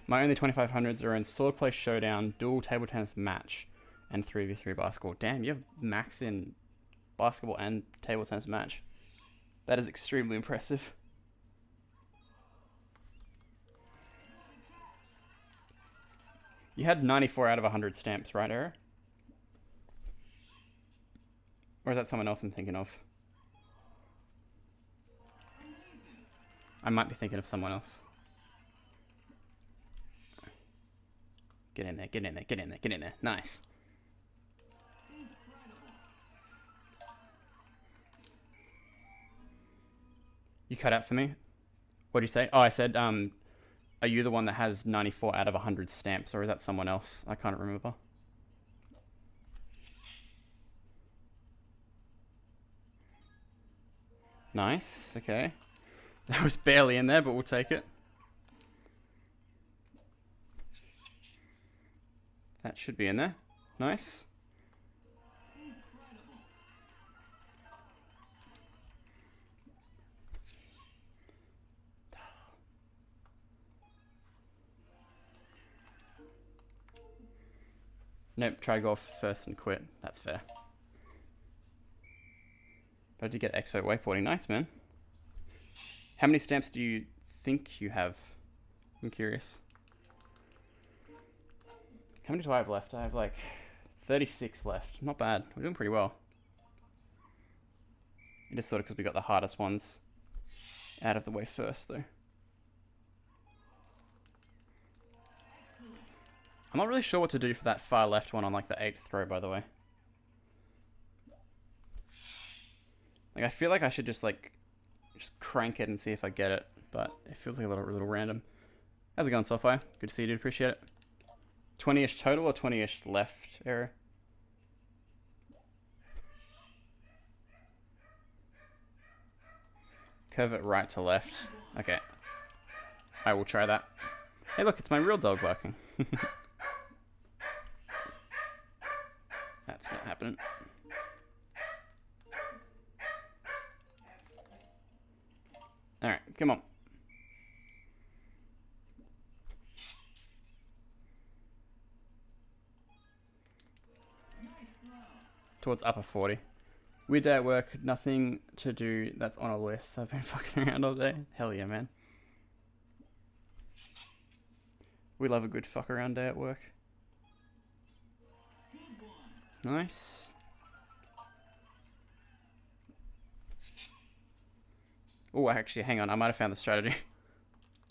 Speaker 1: My only 2500s are in Swordplay Showdown, Dual Table Tennis Match, and 3v3 Basketball. Damn, you have max in Basketball and Table Tennis Match. That is extremely impressive. You had 94 out of 100 stamps, right, Era? Or is that someone else I'm thinking of? I might be thinking of someone else. Get in there, get in there, get in there, get in there. Nice. You cut out for me? What'd you say? Oh, I said, are you the one that has 94 out of 100 stamps, or is that someone else? I can't remember. Nice, okay. That was barely in there, but we'll take it. That should be in there. Nice. Nope, try golf first and quit. That's fair. But I did get expert wakeboarding. Nice, man. How many stamps do you think you have? I'm curious. How many do I have left? I have like 36 left. Not bad. We're doing pretty well. It is sort of because we got the hardest ones out of the way first, though. I'm not really sure what to do for that far left one on like the 8th throw, by the way. Like, I feel like I should just like crank it and see if I get it, but it feels like a little random. How's it going, Sophia? Good to see you, dude. Appreciate it. 20-ish total or 20-ish left error? Curve it right to left. Okay. I will try that. Hey, look, it's my real dog barking. That's not happening. happening. Alright, come on. Towards upper 40. Weird day at work, nothing to do that's on a list. I've been fucking around all day. Hell yeah, man. We love a good fuck around day at work. Nice. Oh, actually, hang on. I might have found the strategy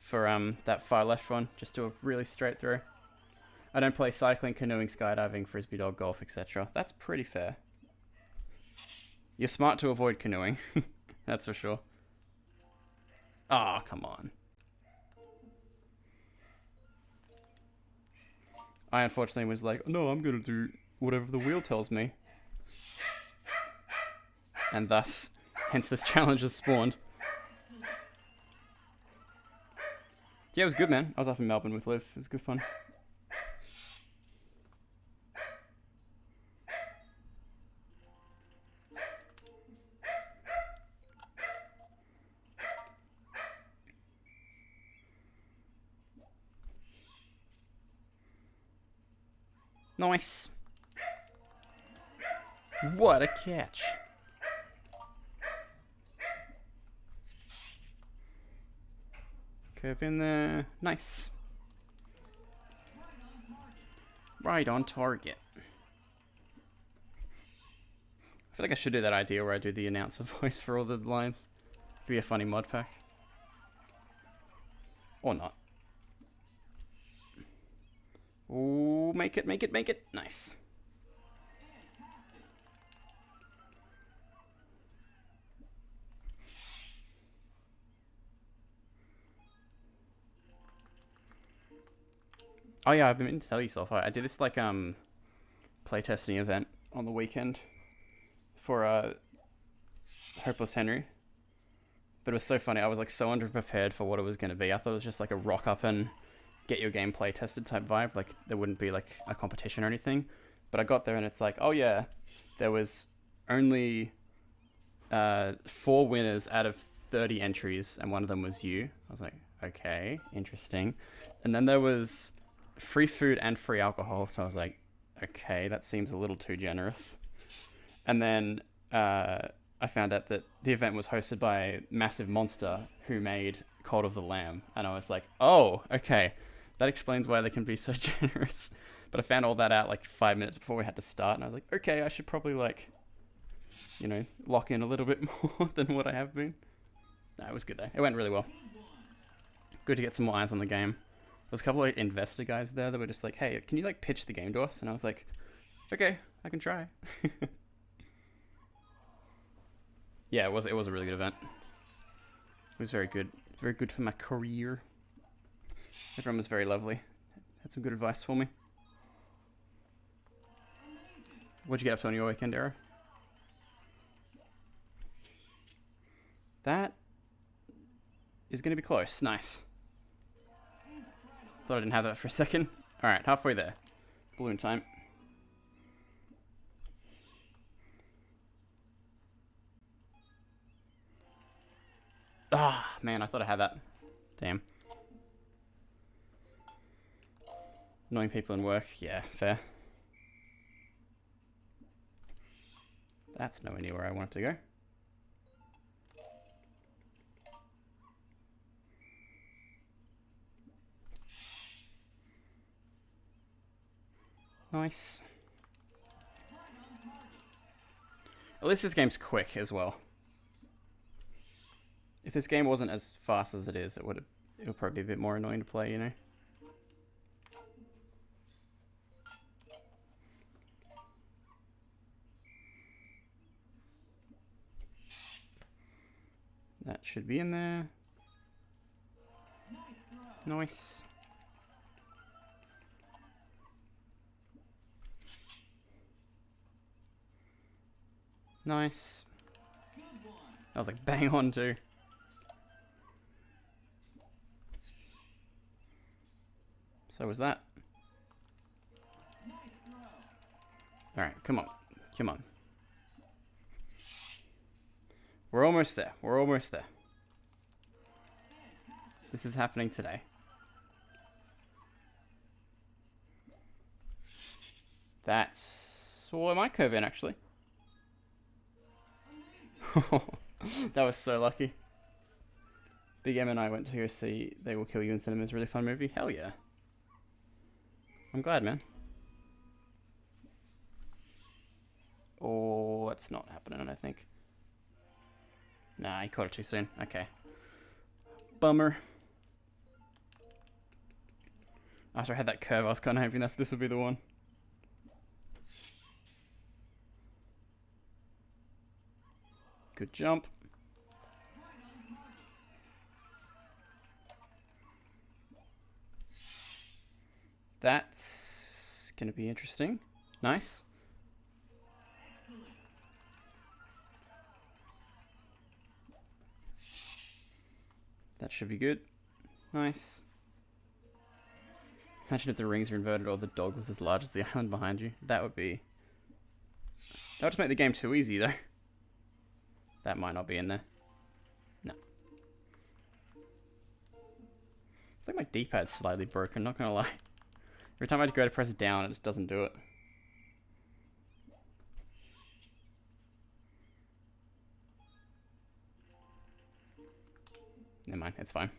Speaker 1: for that far left one. Just do a really straight through. I don't play cycling, canoeing, skydiving, frisbee dog, golf, etc. That's pretty fair. You're smart to avoid canoeing. That's for sure. Ah, oh, come on. I unfortunately was like, no, I'm going to do whatever the wheel tells me. And thus, hence this challenge has spawned. Yeah, it was good, man. I was up in Melbourne with Liv. It was good fun. Nice. What a catch. Curve in there. Nice. Right on target. I feel like I should do that idea where I do the announcer voice for all the lines. Could be a funny mod pack. Or not. Ooh, make it, make it, make it. Nice. Oh yeah, I've been meaning to tell you so far. I did this like playtesting event on the weekend for Hopeless Henry. But it was so funny. I was like so underprepared for what it was going to be. I thought it was just like a rock up and get your game play tested type vibe. Like there wouldn't be like a competition or anything. But I got there and it's like, oh yeah, there was only 4 winners out of 30 entries and one of them was you. I was like, okay, interesting. And then there was free food and free alcohol. So I was like, okay, that seems a little too generous. And then I found out that the event was hosted by Massive Monster, who made Cult of the Lamb. And I was like, oh, okay. That explains why they can be so generous. But I found all that out like 5 minutes before we had to start. And I was like, okay, I should probably like, you know, lock in a little bit more than what I have been. No, it was good though. It went really well. Good to get some more eyes on the game. There was a couple of investor guys there that were just like, hey, can you like pitch the game to us? And I was like, okay, I can try. Yeah, it was a really good event. It was very good. Very good for my career. Everyone was very lovely. Had some good advice for me. What'd you get up to on your weekend, Arrow? That is going to be close. Nice. Thought I didn't have that for a second. Alright, halfway there. Balloon time. Ah, man, I thought I had that. Damn. Annoying people in work. Yeah, fair. That's nowhere near where I want it to go. Nice. At least this game's quick as well. If this game wasn't as fast as it is, it would probably be a bit more annoying to play, you know? That should be in there. Nice. Nice. That was like bang on too. So was that. Alright, come on. Come on. We're almost there. We're almost there. This is happening today. That's... Well, I might curve in, actually. That was so lucky. Big M and I went to go see They Will Kill You in cinemas. Really fun movie. Hell yeah. I'm glad, man. Oh, that's not happening, I think. Nah, he caught it too soon. Okay. Bummer. After I had that curve, I was kind of hoping this would be the one. Good jump. That's going to be interesting. Nice. That should be good. Nice. Imagine if the rings were inverted or the dog was as large as the island behind you. That would be... That would just make the game too easy, though. That might not be in there. No. I think my D-pad's slightly broken, not gonna lie. Every time I go to press down, it just doesn't do it. Never mind, it's fine.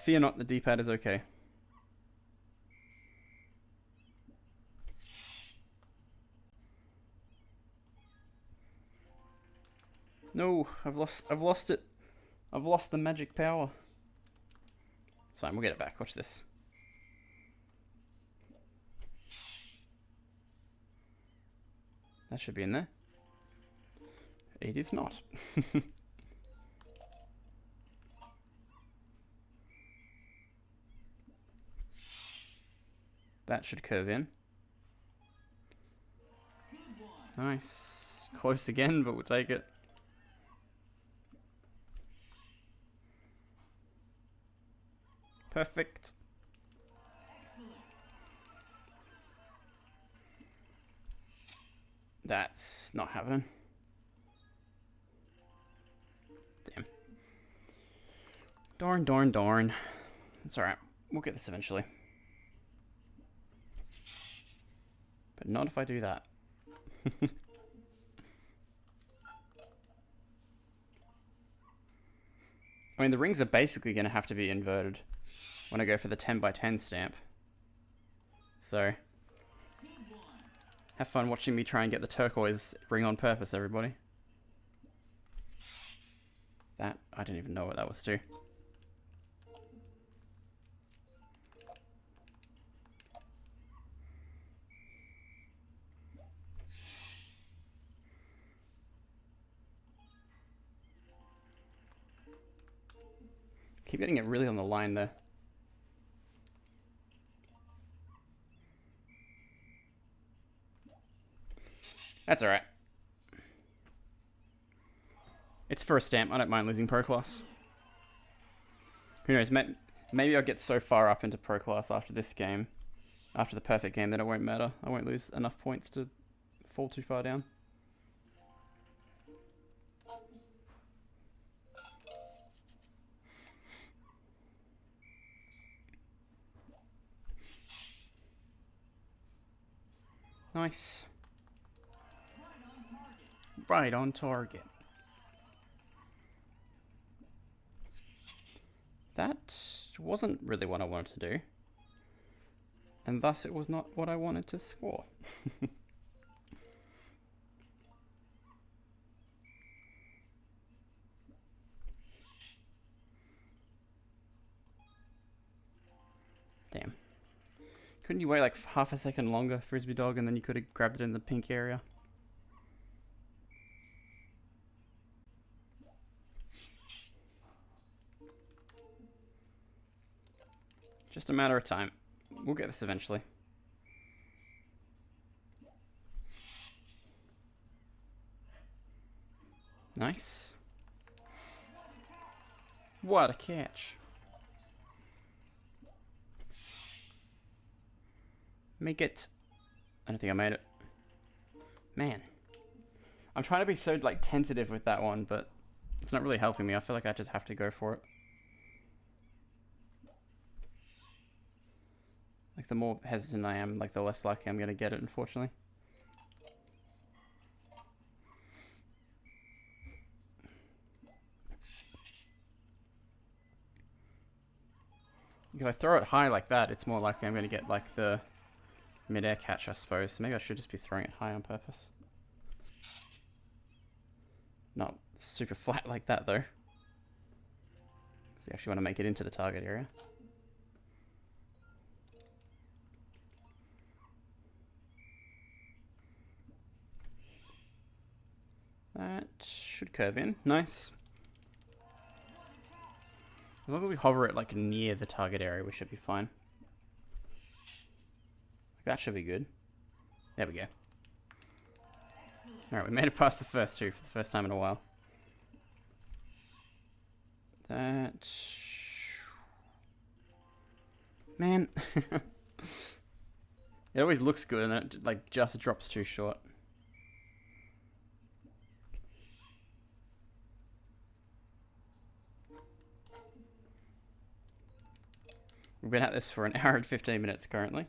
Speaker 1: Fear not, the D-pad is okay. No, I've lost it. I've lost the magic power. It's fine, we'll get it back. Watch this. That should be in there. It is not. That should curve in. Nice. Close again, but we'll take it. Perfect. That's not happening. Damn. Darn, darn, darn. It's alright. We'll get this eventually. But not if I do that. I mean, the rings are basically going to have to be inverted when I go for the 10x10 stamp. So, have fun watching me try and get the turquoise ring on purpose, everybody. That, I didn't even know what that was too. Keep getting it really on the line there. That's alright. It's for a stamp. I don't mind losing Pro Class. Who knows? Maybe I'll get so far up into Pro Class after this game, after the perfect game, that it won't matter. I won't lose enough points to fall too far down. Nice. Right on target. That wasn't really what I wanted to do. And thus it was not what I wanted to score. Damn. Couldn't you wait like half a second longer, Frisbee Dog, and then you could have grabbed it in the pink area? Just a matter of time. We'll get this eventually. Nice. What a catch. Make it. I don't think I made it. Man, I'm trying to be so like tentative with that one, but it's not really helping me. I feel like I just have to go for it. Like the more hesitant I am, like the less likely I'm gonna get it, unfortunately. If I throw it high like that, it's more likely I'm gonna get like the mid-air catch, I suppose. So maybe I should just be throwing it high on purpose. Not super flat like that though. So you actually want to make it into the target area. That should curve in. Nice. As long as we hover it like near the target area, we should be fine. That should be good. There we go. Alright, we made it past the first two for the first time in a while. That... Man. It always looks good and then it like just drops too short. We've been at this for an hour and 15 minutes currently.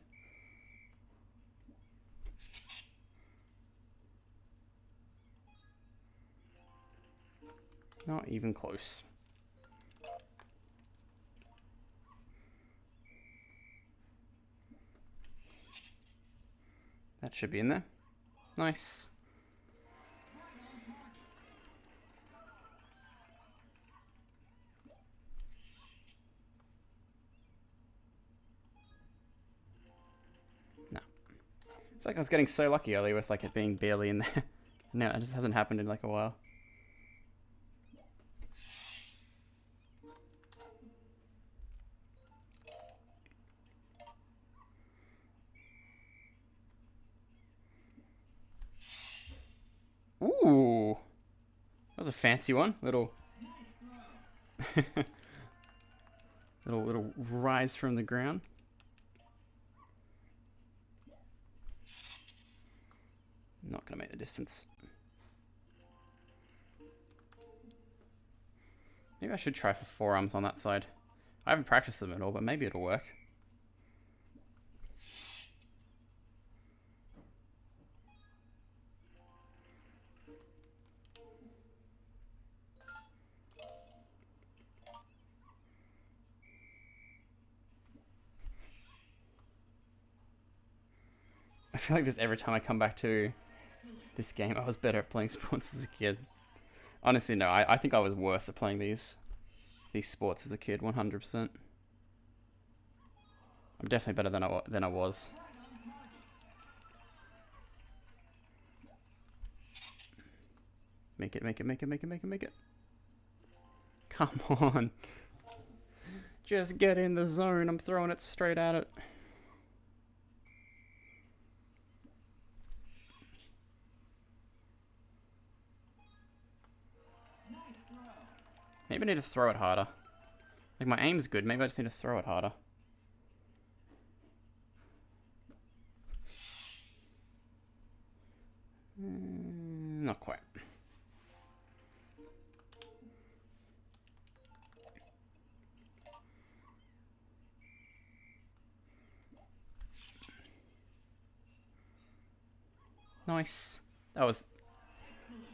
Speaker 1: Not even close. That should be in there. Nice. No. I feel like I was getting so lucky earlier with like it being barely in there. No, it just hasn't happened in like a while. Ooh, that was a fancy one. Little, little rise from the ground. Not gonna make the distance. Maybe I should try for forearms on that side. I haven't practiced them at all, but maybe it'll work. I feel like this every time I come back to this game. I was better at playing sports as a kid. Honestly, no. I think I was worse at playing these sports as a kid. 100%. I'm definitely better than I was. Make it, make it, make it, make it, make it, make it. Come on. Just get in the zone. I'm throwing it straight at it. Maybe I need to throw it harder. Like, my aim's good. Maybe I just need to throw it harder. Not quite. Nice. That was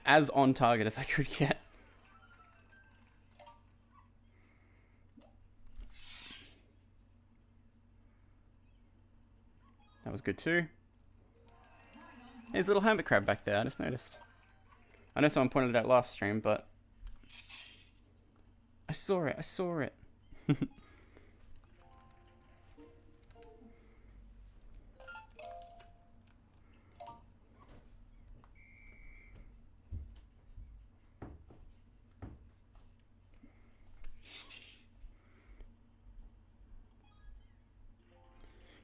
Speaker 1: as on target as I could get. That was good too. There's a little hermit crab back there, I just noticed. I know someone pointed it out last stream, but I saw it, I saw it.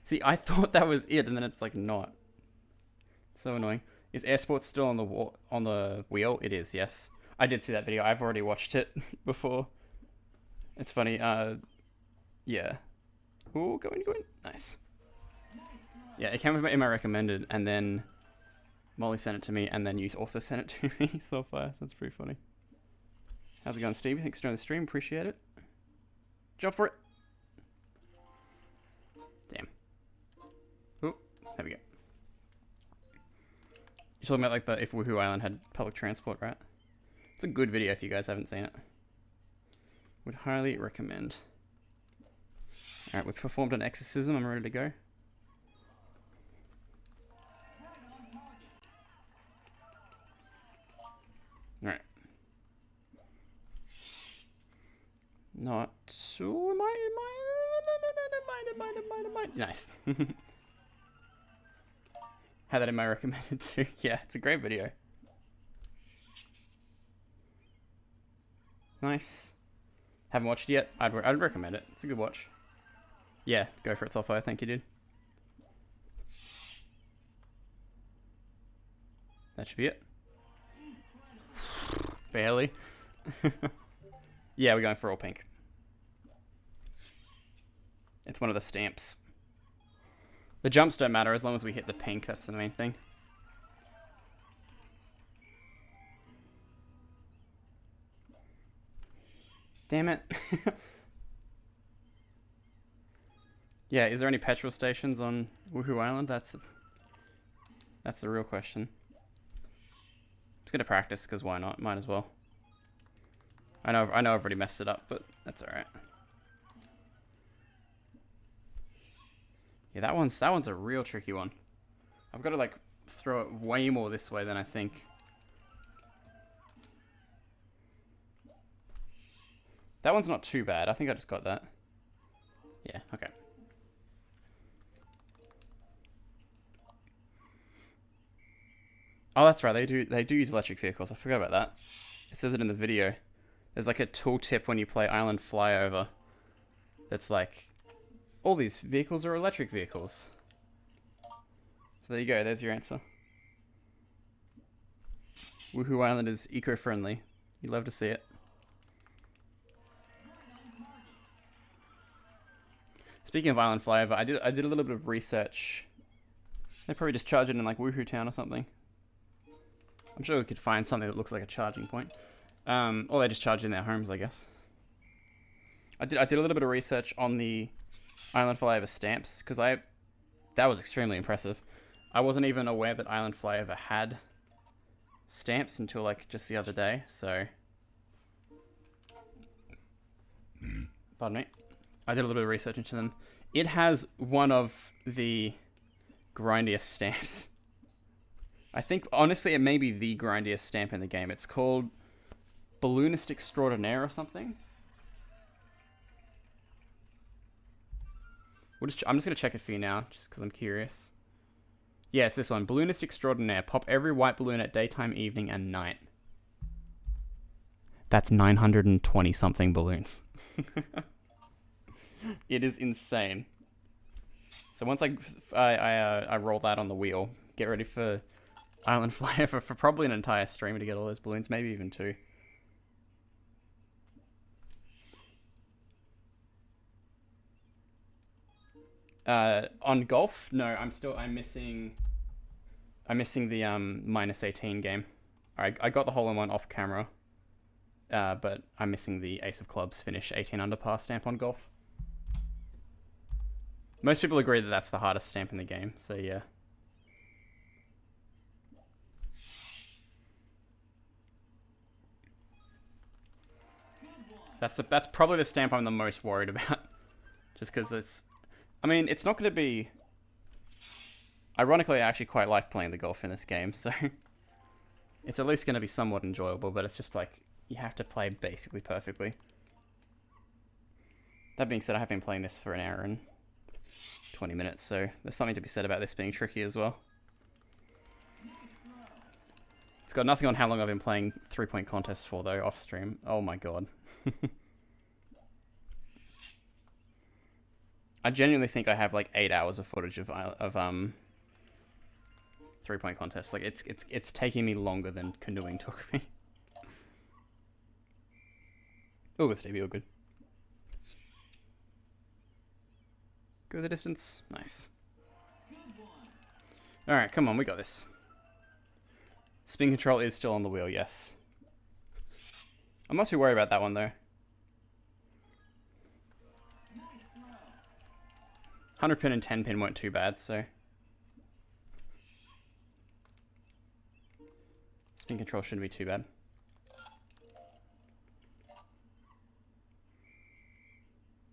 Speaker 1: See, I thought that was it, and then it's like not. It's so annoying. Is Air Sports still on the wheel? It is, yes. I did see that video. I've already watched it before. It's funny. Yeah. Ooh, go in, go in. Nice. Yeah, it came in my recommended, and then Molly sent it to me, and then you also sent it to me so fast. That's pretty funny. How's it going, Steve? Thanks for joining the stream. Appreciate it. Jump for it. Damn. Ooh, there we go. You're talking about like the if Woohoo Island had public transport, right? It's a good video if you guys haven't seen it. Would highly recommend. Alright, we've performed an exorcism. I'm ready to go. Alright. Not so. Am I? Nice. Had that in my recommended too. Yeah, it's a great video. Nice. Haven't watched it yet. I'd recommend it. It's a good watch. Yeah, go for it, Soulfire. Thank you, dude. That should be it. Barely. Yeah, we're going for all pink. It's one of the stamps. The jumps don't matter as long as we hit the pink. That's the main thing. Damn it. Yeah, is there any petrol stations on Woohoo Island? That's the real question. I'm just gonna practice because why not? Might as well. I know I've already messed it up, but that's alright. Yeah, that one's a real tricky one. I've got to like throw it way more this way than I think. That one's not too bad. I think I just got that. Yeah, okay. Oh, that's right. They do use electric vehicles. I forgot about that. It says it in the video. There's like a tooltip when you play Island Flyover. That's like, all these vehicles are electric vehicles. So there you go. There's your answer. Woohoo Island is eco-friendly. You'd love to see it. Speaking of Island Flyover, I did a little bit of research. They probably just charge it in like Woohoo Town or something. I'm sure we could find something that looks like a charging point. Or they just charge in their homes, I guess. I did a little bit of research on the Island Flyover stamps because that was extremely impressive. I wasn't even aware that Island Flyover had stamps until like just the other day. So, pardon me. I did a little bit of research into them. It has one of the grindiest stamps. I think, honestly, it may be the grindiest stamp in the game. It's called Balloonist Extraordinaire or something. I'm just going to check it for you now, just because I'm curious. Yeah, it's this one. Balloonist Extraordinaire. Pop every white balloon at daytime, evening, and night. That's 920-something balloons. It is insane. So once I roll that on the wheel, get ready for Island Flyover for probably an entire stream to get all those balloons, maybe even two. On golf, no, I'm missing the -18 game. I got the hole-in-one off camera, but I'm missing the Ace of Clubs finish 18 under par stamp on golf. Most people agree that that's the hardest stamp in the game, so yeah. That's probably the stamp I'm the most worried about. Just because it's... I mean, it's not going to be... Ironically, I actually quite like playing the golf in this game, so... It's at least going to be somewhat enjoyable, but it's just like... You have to play basically perfectly. That being said, I have been playing this for an hour and 20 minutes, so there's something to be said about this being tricky as well. It's got nothing on how long I've been playing 3-point contests for, though, off stream. Oh my god. I genuinely think I have like 8 hours of footage of 3-point contests. Like it's taking me longer than canoeing took me. Oh, good, Stevie. Oh, good. Go the distance. Nice. All right, come on, we got this. Spin control is still on the wheel, yes. I'm not too worried about that one, though. 100 pin and 10 pin weren't too bad, so... Spin control shouldn't be too bad.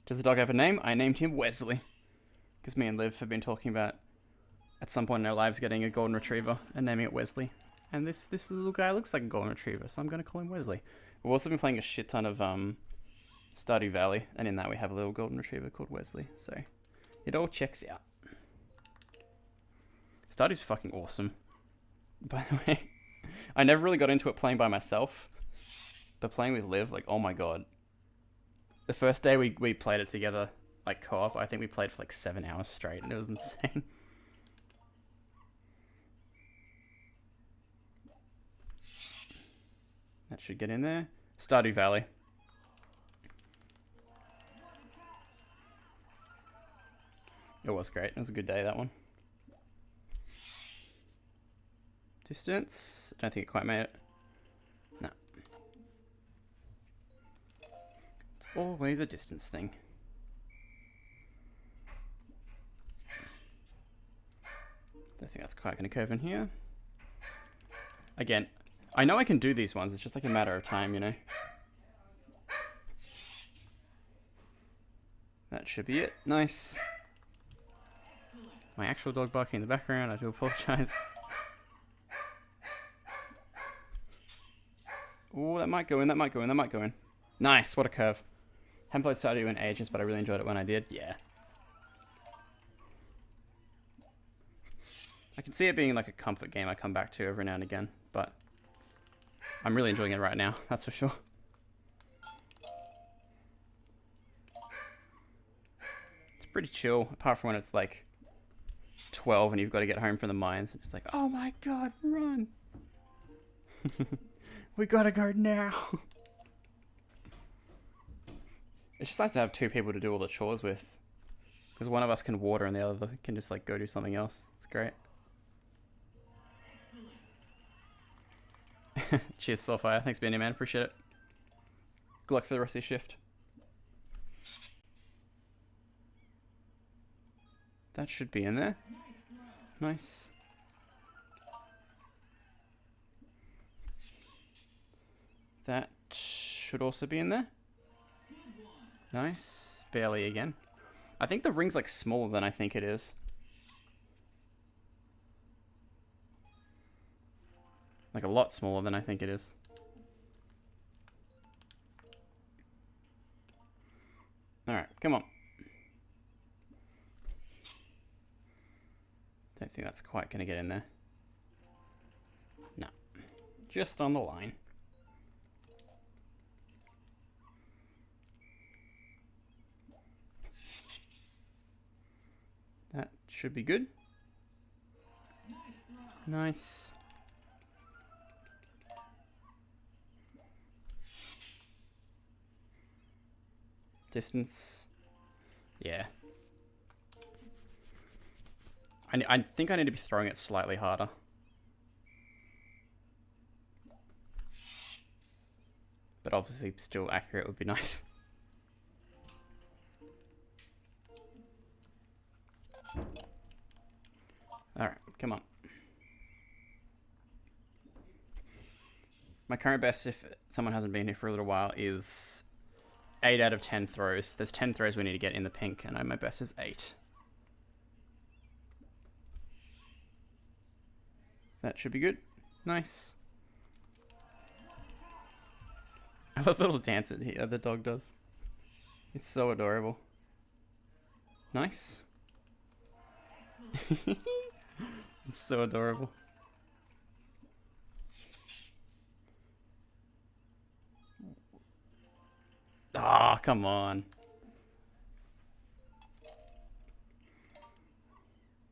Speaker 1: Does the dog have a name? I named him Wesley. Because me and Liv have been talking about, at some point in our lives, getting a golden retriever and naming it Wesley. And this little guy looks like a golden retriever, so I'm going to call him Wesley. We've also been playing a shit ton of Stardew Valley, and in that we have a little golden retriever called Wesley, so it all checks out. Stardew's fucking awesome. By the way, I never really got into it playing by myself, but playing with Liv, like, oh my god. The first day we played it together, like co-op, I think we played for like 7 hours straight, and it was insane. That should get in there. Stardew Valley. It was great. It was a good day, that one. Distance. I don't think it quite made it. No. It's always a distance thing. Don't think that's quite going to curve in here. Again, I know I can do these ones. It's just like a matter of time, you know. That should be it. Nice. My actual dog barking in the background. I do apologize. Oh, that might go in. That might go in. That might go in. Nice. What a curve. Haven't played Stardew in ages, but I really enjoyed it when I did. Yeah. I can see it being like a comfort game I come back to every now and again, but I'm really enjoying it right now, that's for sure. It's pretty chill, apart from when it's like 12 and you've got to get home from the mines. It's like, oh my god, run! We gotta go now! It's just nice to have 2 people to do all the chores with. Because one of us can water and the other can just like go do something else. It's great. Cheers, Soulfire. Thanks, Benny, man. Appreciate it. Good luck for the rest of your shift. That should be in there. Nice. That should also be in there. Nice. Barely again. I think the ring's like smaller than I think it is. Like a lot smaller than I think it is. Alright, come on. Don't think that's quite going to get in there. No. Just on the line. That should be good. Nice. Distance. Yeah. I think I need to be throwing it slightly harder. But obviously still accurate would be nice. Alright, come on. My current best, if someone hasn't been here for a little while, is 8 out of 10 throws. There's 10 throws we need to get in the pink, and my best is 8. That should be good. Nice. I love the little dance that the dog does. It's so adorable. Nice. It's so adorable. Ah, oh, come on.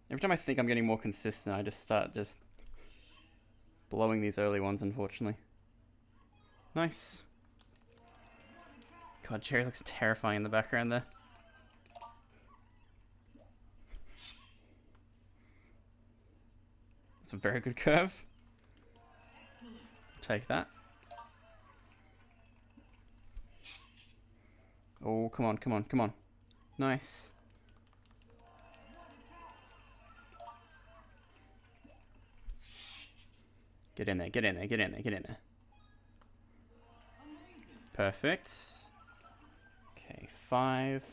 Speaker 1: Every time I think I'm getting more consistent, I just start blowing these early ones, unfortunately. Nice. God, Jerry looks terrifying in the background there. That's a very good curve. take that. Oh, come on, come on, come on. Nice. Get in there, get in there, get in there, get in there. Perfect. Okay, 5.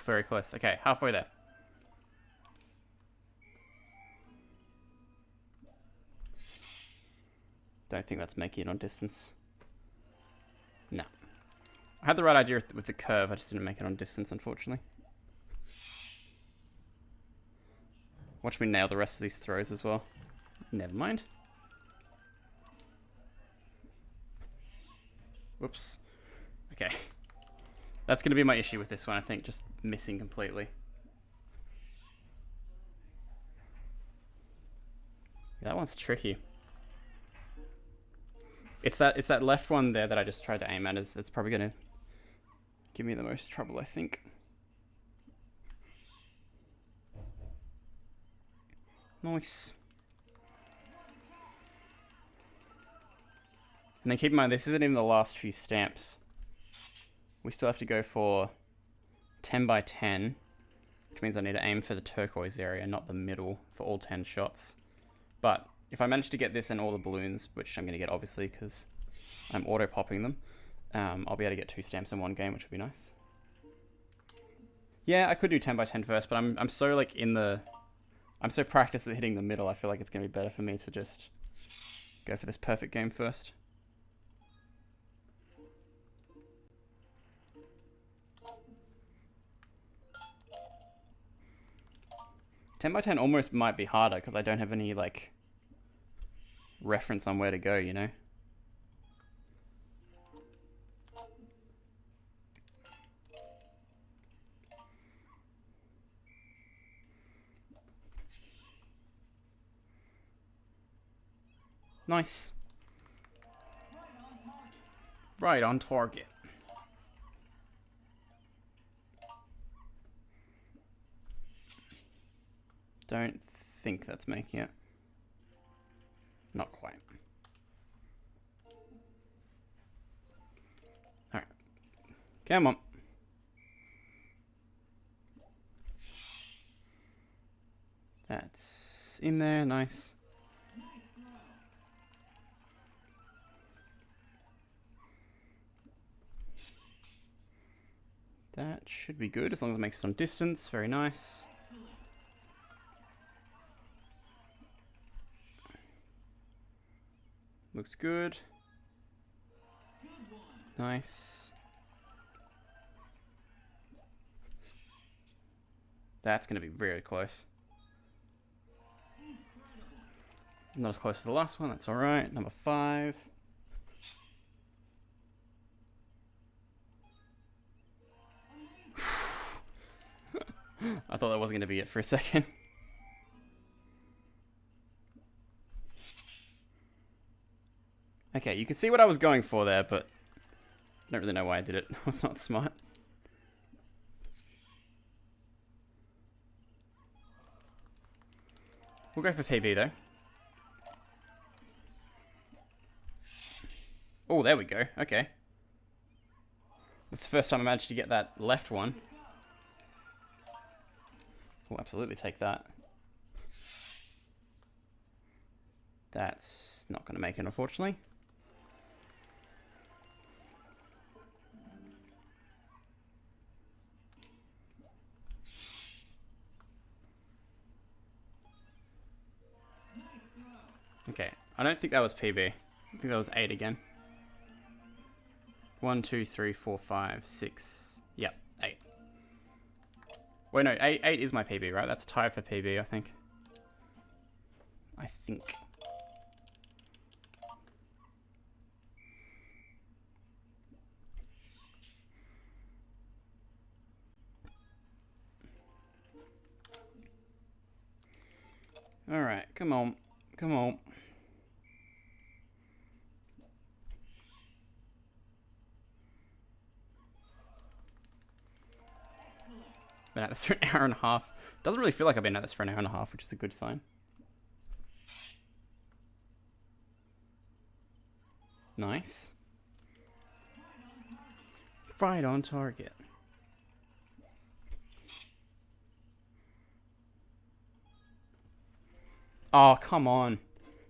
Speaker 1: Very close. Okay, halfway there. Don't think that's making it on distance. No. I had the right idea with the curve, I just didn't make it on distance, unfortunately. Watch me nail the rest of these throws as well. Never mind. Whoops. Okay. That's going to be my issue with this one, I think. Just missing completely. That one's tricky. It's that left one there that I just tried to aim at. It's probably going to give me the most trouble, I think. Nice. And then keep in mind, this isn't even the last few stamps. We still have to go for 10 by 10, which means I need to aim for the turquoise area, not the middle, for all 10 shots. But if I manage to get this and all the balloons, which I'm going to get obviously because I'm auto-popping them, I'll be able to get 2 stamps in one game, which would be nice. Yeah, I could do 10 by 10 first, but I'm so like I'm so practiced at hitting the middle, I feel like it's going to be better for me to just go for this perfect game first. Ten by 10 almost might be harder because I don't have any like reference on where to go, you know? Nice. Right on target. Don't think that's making it. Not quite. Alright. Come on. That's in there, nice. That should be good as long as it makes some distance. Very nice. Looks good. Nice. That's going to be very close. Not as close as the last one. That's all right. Number 5. I thought that wasn't going to be it for a second. Okay, you can see what I was going for there, but I don't really know why I did it. I was not smart. We'll go for PB though. Oh, there we go. Okay. That's the first time I managed to get that left one. We'll absolutely take that. That's not going to make it, unfortunately. Okay, I don't think that was PB. I think that was 8 again. 1, 2, 3, 4, 5, 6. Yep, 8. Wait, no, 8 is my PB, right? That's tied for PB, I think. Alright, come on. Come on. Been at this for an hour and a half Doesn't really feel like I've been at this for an hour and a half, which is a good sign. Nice. Right on target. Oh, come on.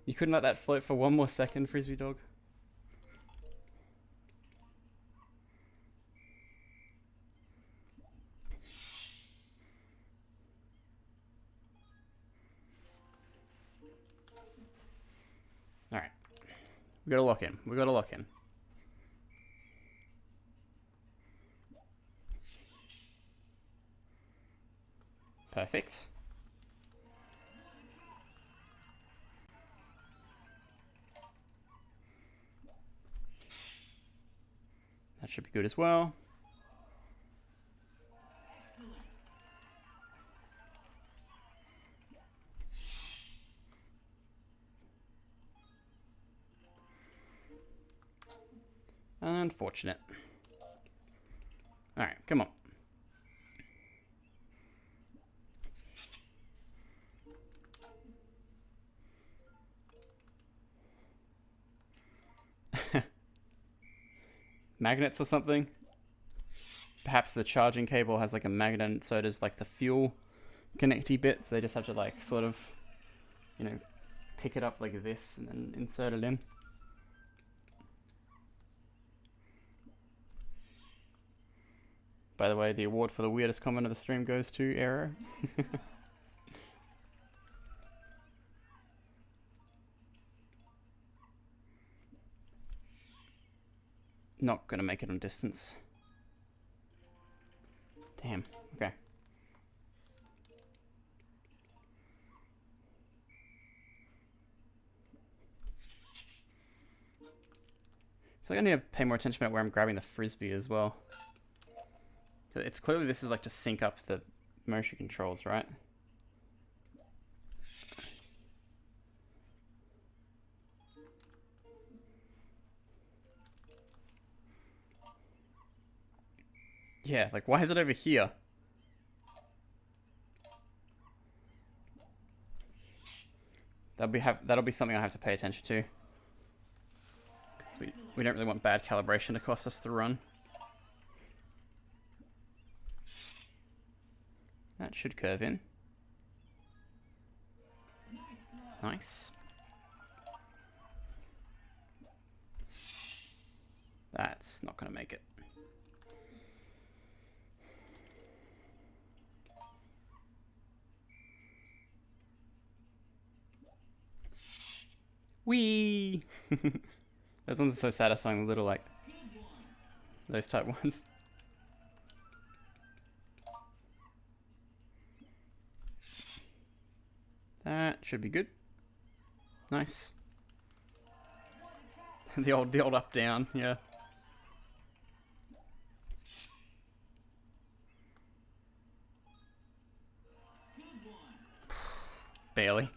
Speaker 1: You couldn't let that float for one more second, Frisbee dog? Alright. We gotta lock in. We gotta lock in. Perfect. That should be good as well. Unfortunate. Alright, come on. Magnets or something? Perhaps the charging cable has like a magnet, and so does like the fuel connecty bit, so they just have to like sort of, you know, pick it up like this and then insert it in. By the way, the award for the weirdest comment of the stream goes to Arrow. Not gonna make it on distance. Damn, okay. I feel like I need to pay more attention about where I'm grabbing the frisbee as well. It's clearly this is like to sync up the motion controls, right? Yeah, like why is it over here? That'll be something I have to pay attention to. Because we don't really want bad calibration to cost us the run. That should curve in. Nice. That's not gonna make it. Whee! Those ones are so satisfying, the little like those type ones. That should be good. Nice. the old up down, yeah. Barely.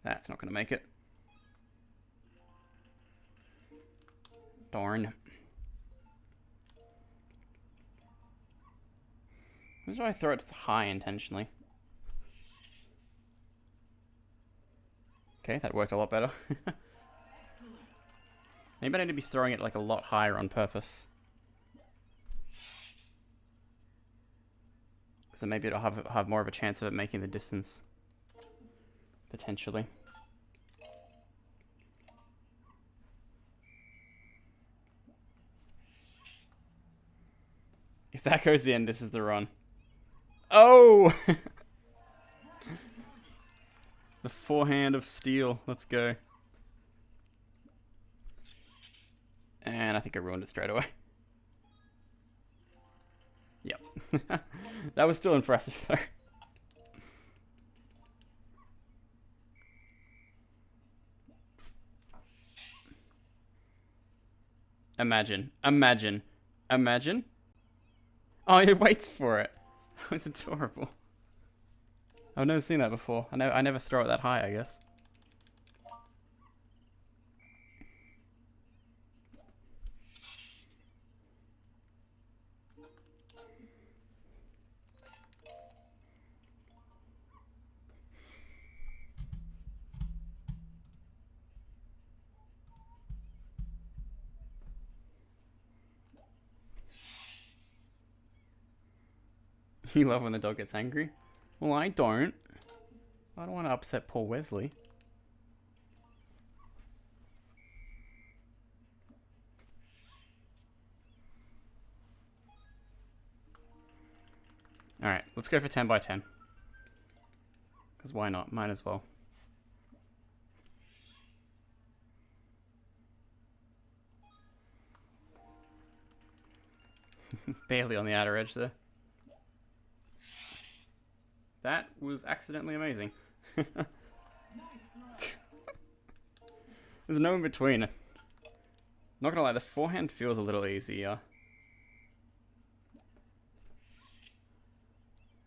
Speaker 1: That's not gonna make it. Darn. Why do I throw it high intentionally? Okay, that worked a lot better. Maybe I need to be throwing it like a lot higher on purpose. So maybe it'll have more of a chance of it making the distance. Potentially. If that goes in, this is the run. Oh! The forehand of steel. Let's go. And I think I ruined it straight away. Yep. That was still impressive though. Imagine. Oh, it waits for it. That was adorable. I've never seen that before. I never throw it that high, I guess. You love when the dog gets angry? Well, I don't. I don't want to upset poor Wesley. Alright, let's go for 10 by 10. Because why not? Might as well. Barely on the outer edge there. That was accidentally amazing. There's no in between. Not gonna lie, the forehand feels a little easier.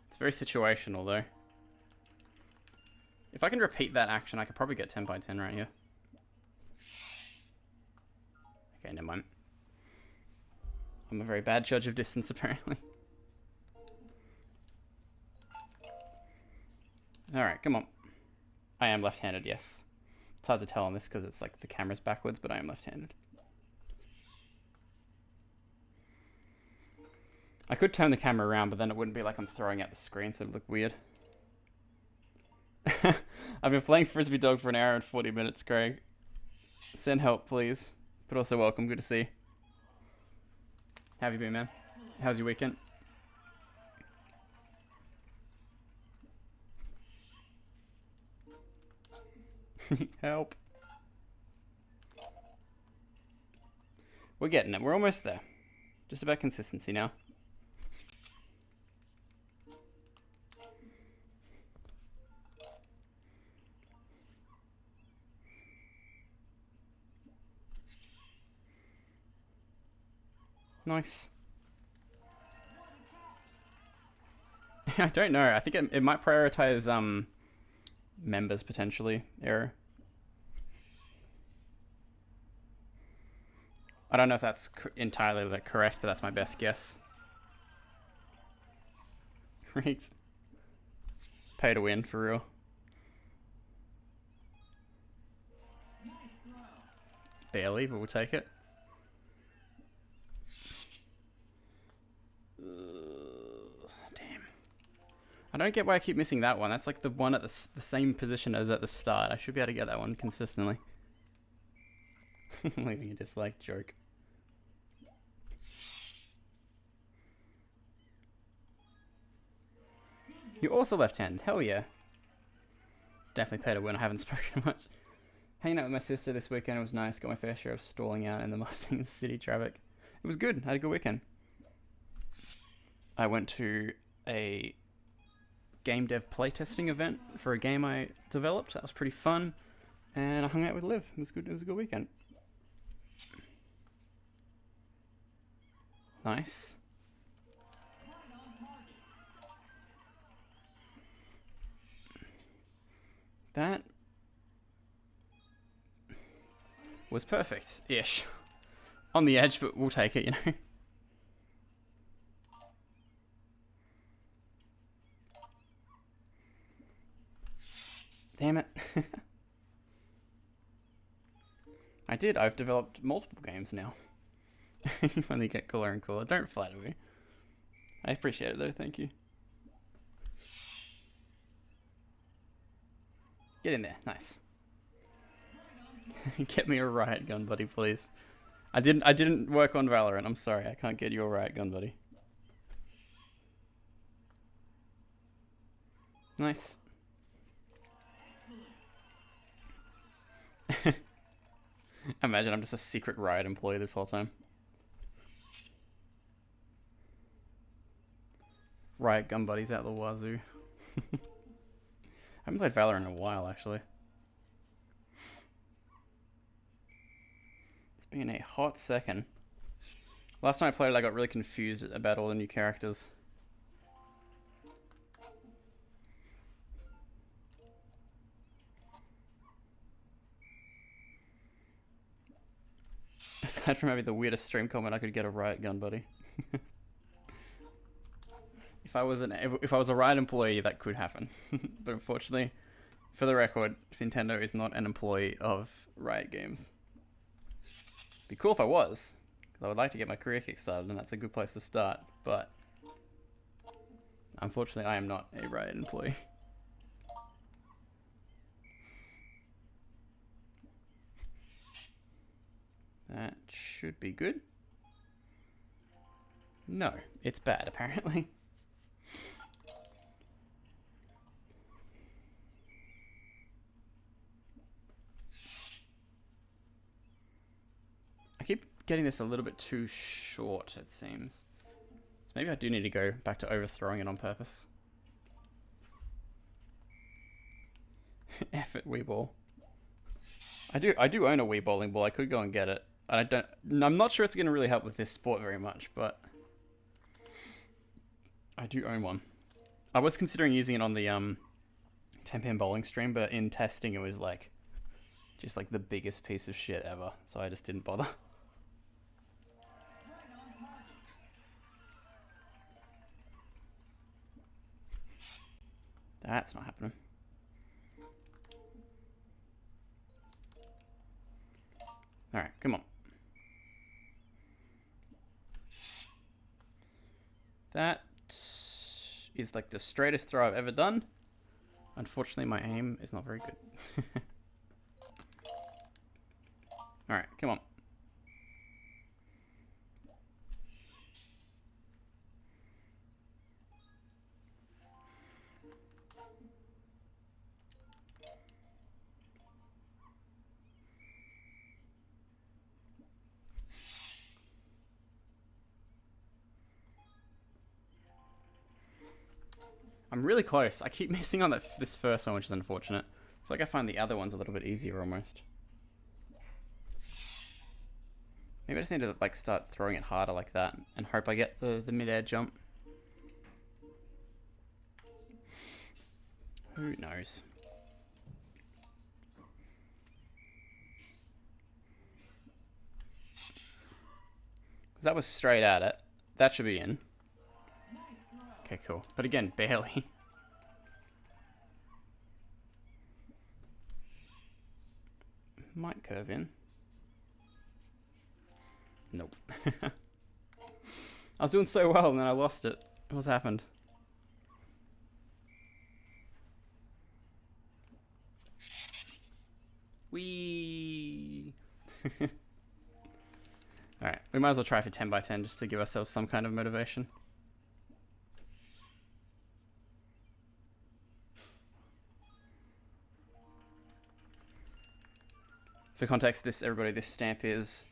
Speaker 1: It's very situational though. If I can repeat that action, I could probably get 10 by 10 right here. Okay, never mind. I'm a very bad judge of distance, apparently. Alright, come on. I am left-handed, yes. It's hard to tell on this because it's like the camera's backwards, but I am left-handed. I could turn the camera around, but then it wouldn't be like I'm throwing at the screen, so it'd look weird. I've been playing Frisbee Dog for an hour and 40 minutes, Craig. Send help, please. But also welcome, good to see you. How have you been, man? How's your weekend? Help. We're getting it. We're almost there. Just about consistency now. Nice. I don't know. I think it might prioritize members potentially. Error. I don't know if that's entirely correct, but that's my best guess. Right. Pay to win for real. Barely, but we'll take it. Damn. I don't get why I keep missing that one. That's like the one at the same position as at the start. I should be able to get that one consistently. Leaving a dislike joke. You're also left-handed. Hell yeah. Definitely pay to win. I haven't spoken much. Hanging out with my sister this weekend was nice. Got my fair share of stalling out in the Mustang City traffic. It was good. I had a good weekend. I went to a game dev playtesting event for a game I developed. That was pretty fun. And I hung out with Liv. It was good. It was a good weekend. Nice. That was perfect-ish. On the edge, but we'll take it, you know. Damn it. I did. I've developed multiple games now. You only get cooler and cooler. Don't flatter me. I appreciate it though, thank you. Get in there, nice. Get me a riot gun, buddy, please. I didn't work on Valorant. I'm sorry, I can't get you a riot gun, buddy. Nice. Imagine I'm just a secret riot employee this whole time. Riot gun buddies out the wazoo. I haven't played Valorant in a while, actually. It's been a hot second. Last time I played it, I got really confused about all the new characters. Aside from having the weirdest stream comment, I could get a riot gun, buddy. If I was a riot employee, that could happen. But unfortunately, for the record, Nintendo is not an employee of Riot Games. Be cool if I was, because I would like to get my career kickstarted, and that's a good place to start. But Unfortunately, I am not a Riot employee. That should be good. No, it's bad, apparently. I keep getting this a little bit too short, it seems. So maybe I do need to go back to overthrowing it on purpose. F it, Wii Ball. I do own a Wii bowling ball. I could go and get it. I'm not sure it's going to really help with this sport very much, but I do own one. I was considering using it on the 10-pin bowling stream, but in testing it was like just like the biggest piece of shit ever, so I just didn't bother. That's not happening. Alright, come on. That is like the straightest throw I've ever done. Unfortunately, my aim is not very good. Alright, come on. I'm really close. I keep missing on this first one, which is unfortunate. I feel like I find the other ones a little bit easier almost. Maybe I just need to like start throwing it harder like that and hope I get the mid-air jump. Who knows? Because that was straight at it. That should be in. Okay, cool. But again, barely. Might curve in. Nope. I was doing so well and then I lost it. What's happened? Whee! Alright, we might as well try for 10 by 10 just to give ourselves some kind of motivation. For context, this stamp is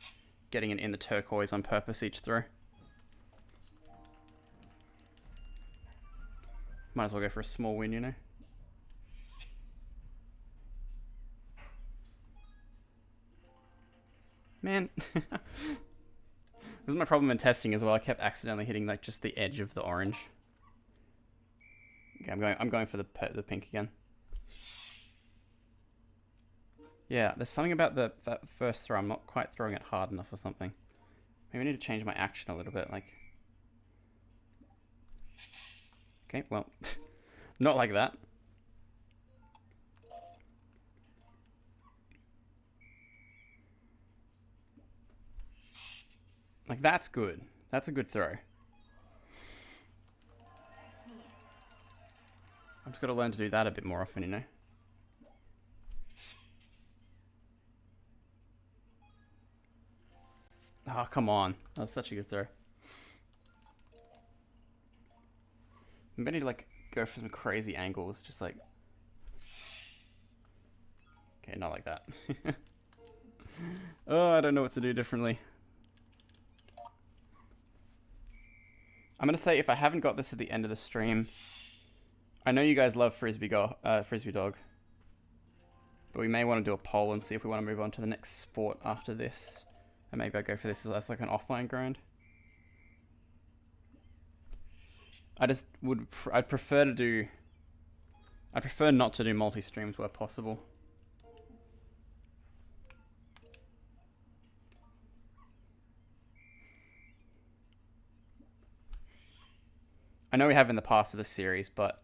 Speaker 1: getting it in the turquoise on purpose each throw. Might as well go for a small win, you know? Man. This is my problem in testing as well. I kept accidentally hitting like just the edge of the orange. Okay, I'm going for the pink again. Yeah, there's something about that first throw. I'm not quite throwing it hard enough or something. Maybe I need to change my action a little bit, like... Okay, well, not like that. Like, that's good. That's a good throw. I've just got to learn to do that a bit more often, you know? Oh, come on. That was such a good throw. I'm going to like go for some crazy angles, just like... Okay, not like that. Oh, I don't know what to do differently. I'm going to say if I haven't got this at the end of the stream... I know you guys love Frisbee Dog. But we may want to do a poll and see if we want to move on to the next sport after this. And maybe I go for this as like an offline grind. I'd prefer not to do multi-streams where possible. I know we have in the past of the series, but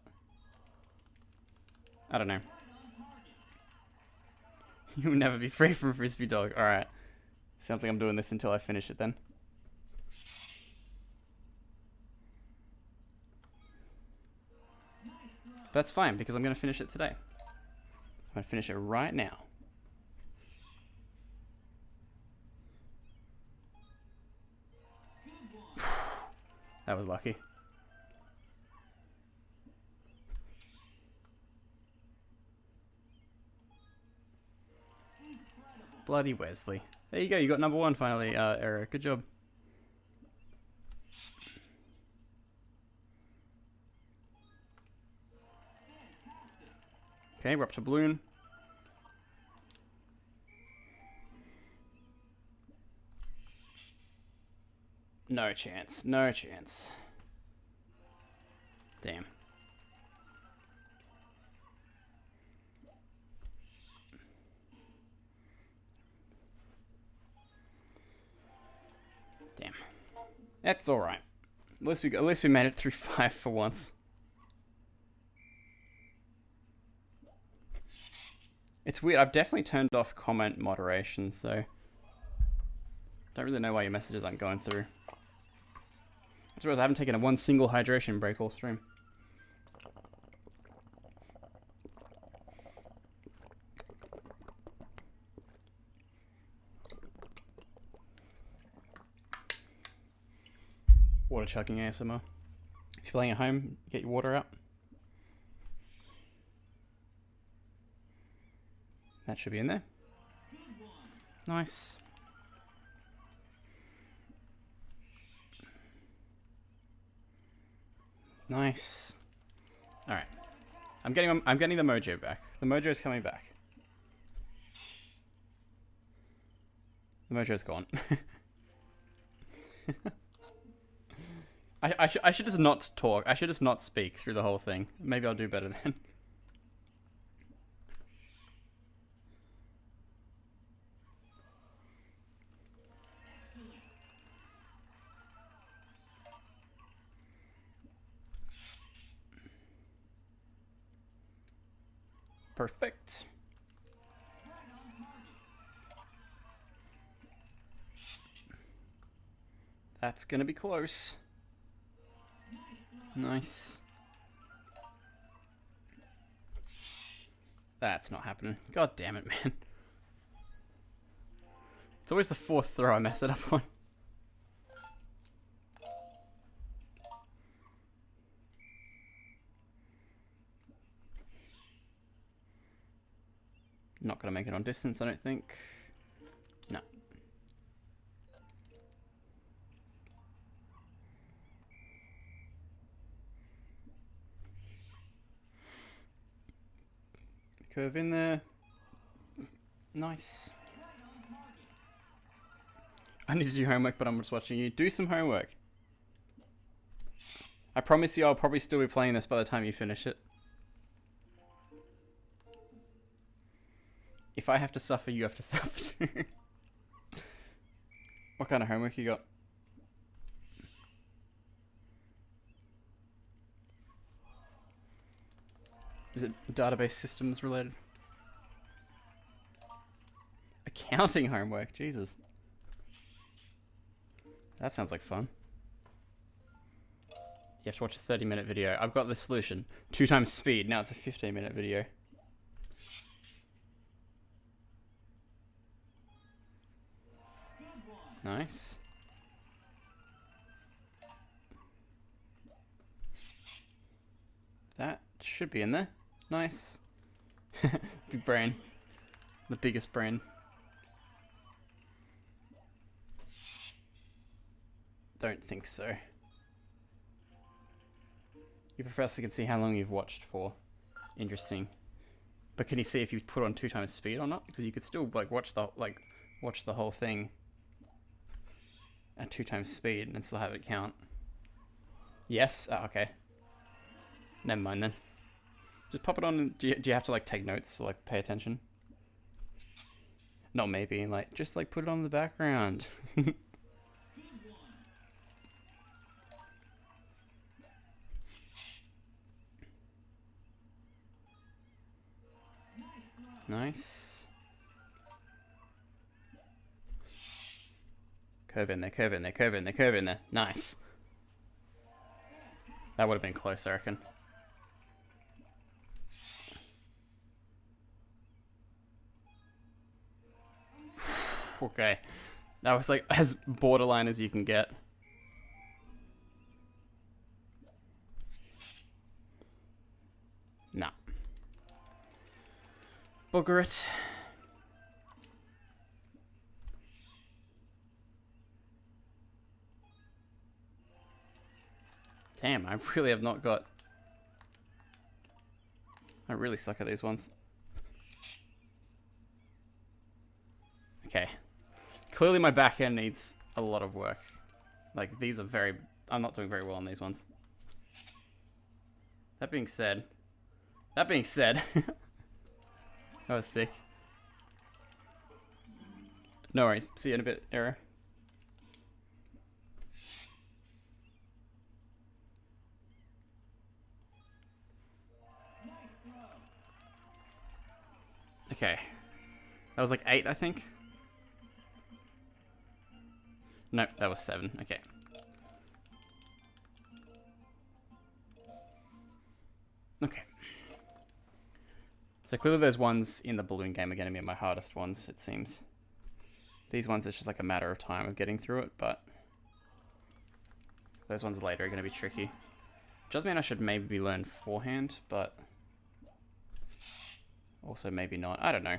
Speaker 1: I don't know. You'll never be free from Frisbee Dog. Alright. Sounds like I'm doing this until I finish it then. That's fine, because I'm going to finish it today. I'm going to finish it right now. That was lucky. Bloody Wesley. There you go, you got number 1 finally, Eric. Good job. Okay, we're up to balloon. No chance. No chance. Damn. Damn. That's all right. At least we made it through 5 for once. It's weird. I've definitely turned off comment moderation, so don't really know why your messages aren't going through. I suppose I haven't taken one single hydration break all stream. Water chugging ASMR. If you're playing at home, get your water out. That should be in there. Nice. Nice. All right. I'm getting the mojo back. The mojo is coming back. The mojo's gone. I should just not talk. I should just not speak through the whole thing. Maybe I'll do better then. Perfect. That's gonna be close. Nice. That's not happening. God damn it, man. It's always the 4th throw I mess it up on. Not gonna make it on distance, I don't think. No. Curve in there. Nice. I need to do homework, but I'm just watching you. Do some homework. I promise you I'll probably still be playing this by the time you finish it. If I have to suffer, you have to suffer too. What kind of homework you got? Is it database systems related? Accounting homework, Jesus. That sounds like fun. You have to watch a 30-minute video. I've got the solution. 2 times speed. Now it's a 15-minute video. Nice. That should be in there. Nice. Big brain. The biggest brain. Don't think so. Your professor can see how long you've watched for. Interesting. But can you see if you put on 2 times speed or not? Because you could still like watch the whole thing at 2 times speed and still have it count. Yes? Oh, okay. Never mind then. Just pop it on. Do you have to like take notes to like pay attention? Not maybe. Like just like put it on the background. Nice. Curve in there, curve in there, curve in there, curve in there. Nice. That would have been close, I reckon. Okay. That was like as borderline as you can get. Nah. Booger it. Damn, I really have not got... I really suck at these ones. Okay. Clearly my back end needs a lot of work. Like, these are very... I'm not doing very well on these ones. That being said... That was sick. No worries. See you in a bit, Arrow. Okay. That was like 8, I think. Nope, that was 7. Okay. Okay. So clearly those ones in the balloon game are going to be my hardest ones, it seems. These ones, it's just like a matter of time of getting through it, but... those ones later are going to be tricky. Which does mean I should maybe learn forehand, but... also maybe not. I don't know.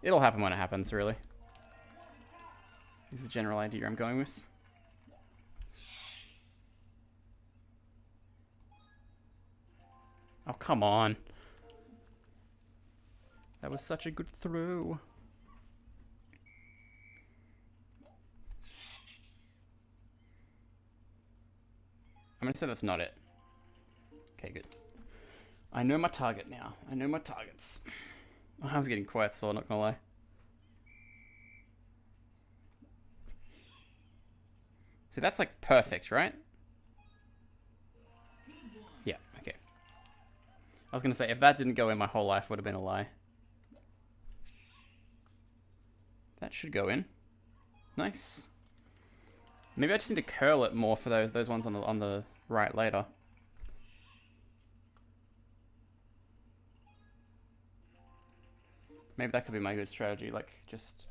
Speaker 1: It'll happen when it happens, really. Is the general idea I'm going with. Oh, come on. That was such a good throw. I'm gonna say that's not it. Okay, good. I know my target now. I know my targets. I was getting quite sore, not gonna lie. See, that's like perfect, right? Yeah, okay. I was gonna say, if that didn't go in, my whole life would have been a lie. That should go in. Nice. Maybe I just need to curl it more for those ones on the right later. Maybe that could be my good strategy, like, just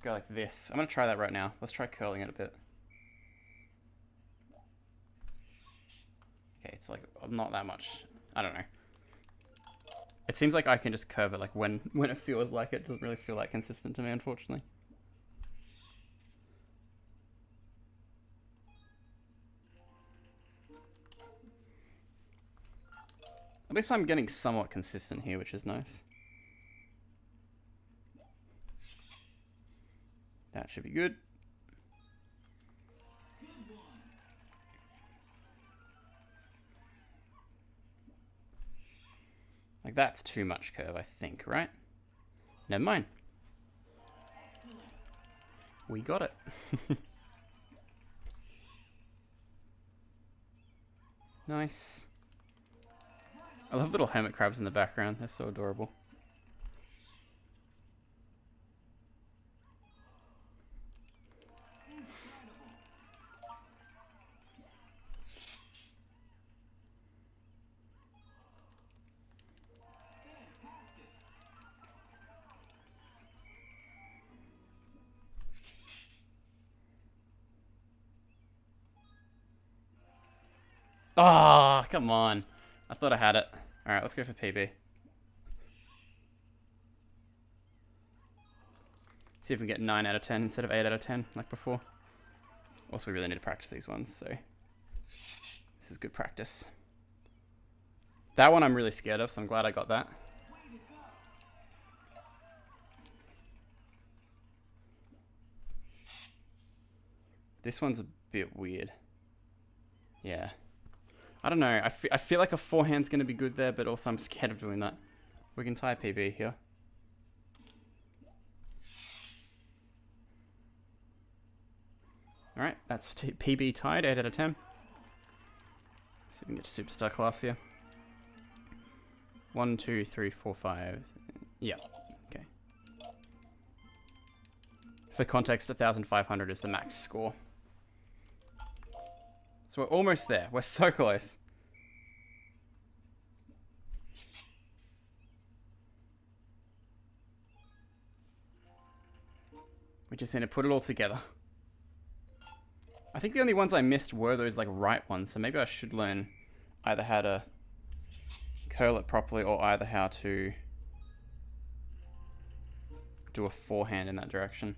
Speaker 1: go like this. I'm gonna try that right now. Let's try curling it a bit. Okay, it's like, not that much. I don't know. It seems like I can just curve it, like, when it feels like it. Doesn't really feel that consistent to me, unfortunately. At least I'm getting somewhat consistent here, which is nice. That should be good. Like, that's too much curve, I think, right? Never mind. We got it. Nice. I love little hermit crabs in the background. They're so adorable. Oh, come on. I thought I had it. Alright, let's go for PB. See if we can get 9 out of 10 instead of 8 out of 10, like before. Also, we really need to practice these ones, so... this is good practice. That one I'm really scared of, so I'm glad I got that. This one's a bit weird. Yeah. I don't know. I feel like a forehand's going to be good there, but also I'm scared of doing that. We can tie a PB here. Alright, that's PB tied, 8 out of 10. See if we can get to superstar class here. 1, 2, 3, 4, 5. Yeah, okay. For context, 1,500 is the max score. So we're almost there. We're so close. We just need to put it all together. I think the only ones I missed were those like right ones, so maybe I should learn either how to curl it properly or either how to do a forehand in that direction.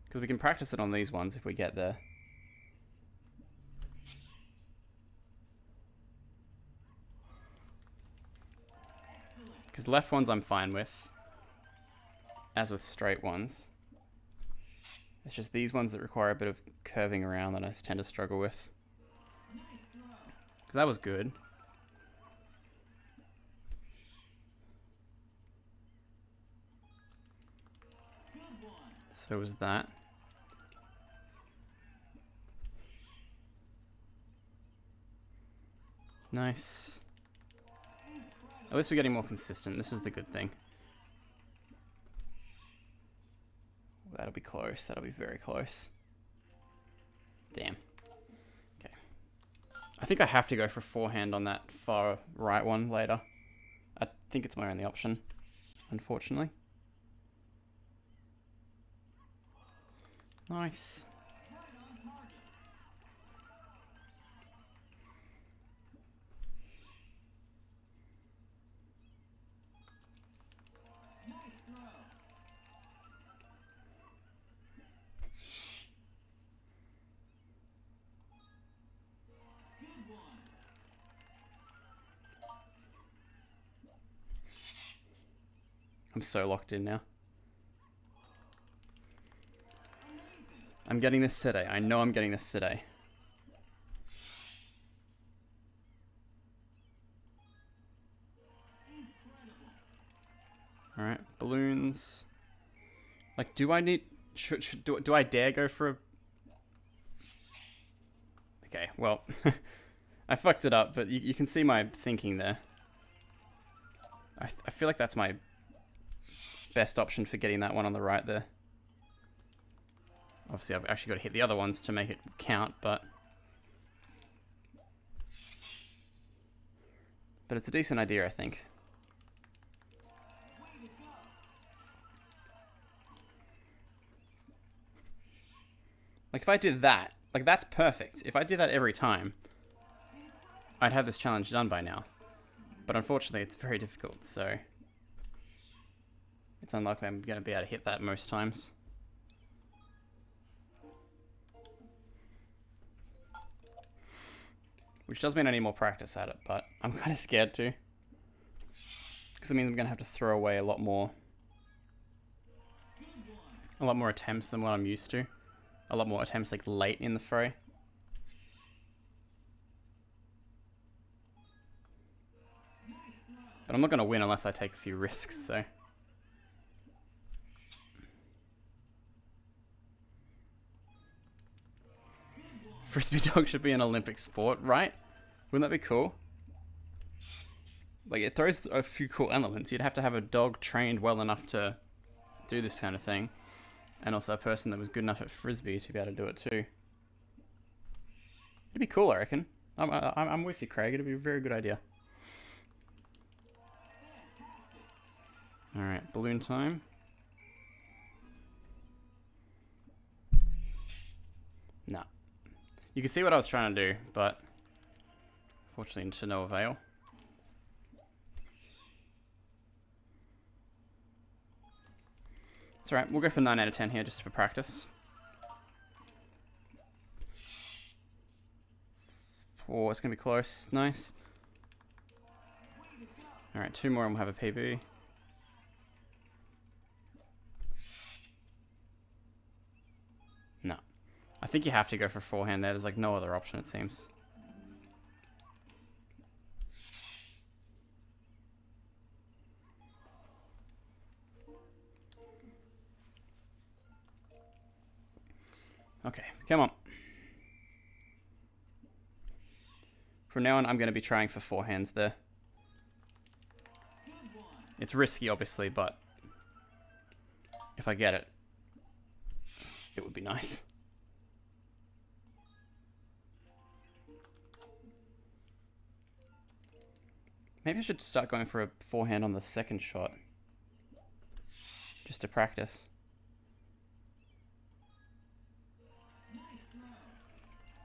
Speaker 1: Because we can practice it on these ones if we get there. Because left ones I'm fine with, as with straight ones. It's just these ones that require a bit of curving around that I tend to struggle with. Because that was good. So was that. Nice. At least we're getting more consistent. This is the good thing. That'll be close. That'll be very close. Damn. Okay. I think I have to go for forehand on that far right one later. I think it's my only option, unfortunately. Nice. I'm so locked in now. I'm getting this today. I know I'm getting this today. Alright, balloons. Like, do I need... do I dare go for a... Okay, well... I fucked it up, but you can see my thinking there. I feel like that's my best option for getting that one on the right there. Obviously, I've actually got to hit the other ones to make it count, but it's a decent idea, I think. Like, if I did that, like, that's perfect. If I did that every time, I'd have this challenge done by now. But unfortunately, it's very difficult, so it's unlikely I'm going to be able to hit that most times. Which does mean I need more practice at it, but I'm kind of scared to. Because it means I'm going to have to throw away a lot more attempts than what I'm used to. A lot more attempts like late in the fray. But I'm not going to win unless I take a few risks, so... Frisbee dog should be an Olympic sport, right? Wouldn't that be cool? Like, it throws a few cool elements. You'd have to have a dog trained well enough to do this kind of thing. And also a person that was good enough at Frisbee to be able to do it too. It'd be cool, I reckon. I'm with you, Craig. It'd be a very good idea. Alright, balloon time. Nah. You can see what I was trying to do, but fortunately to no avail. It's alright, we'll go for 9 out of 10 here just for practice. Oh, it's going to be close. Nice. Alright, 2 more and we'll have a PB. No. I think you have to go for forehand there. There's like no other option, it seems. Okay, come on. From now on, I'm going to be trying for forehands there. It's risky, obviously, but if I get it, it would be nice. Maybe I should start going for a forehand on the second shot. Just to practice.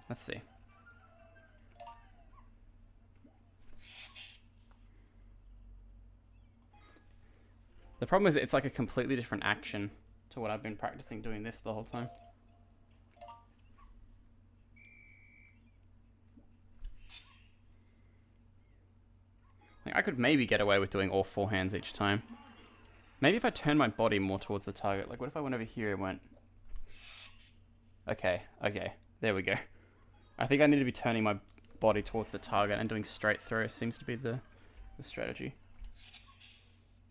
Speaker 1: Let's see. The problem is it's like a completely different action to what I've been practicing doing this the whole time. Like, I could maybe get away with doing all 4 hands each time. Maybe if I turn my body more towards the target. Like, what if I went over here and went... Okay, okay. There we go. I think I need to be turning my body towards the target and doing straight throw seems to be the strategy.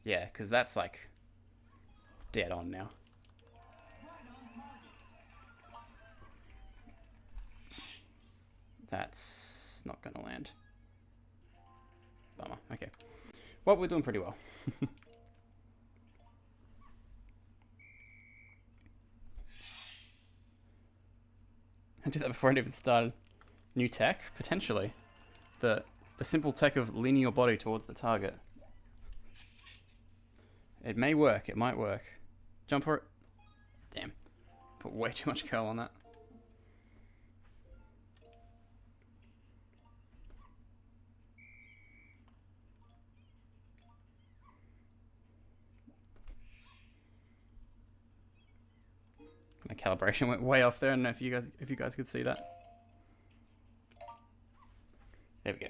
Speaker 1: Yeah, because that's, like, dead on now. That's not going to land. Bummer. Okay. Well, we're doing pretty well. I did that before I even started. New tech? Potentially. The simple tech of leaning your body towards the target. It may work. It might work. Jump for it. Damn. Put way too much curl on that. My calibration went way off there. I don't know if you guys could see that. There we go.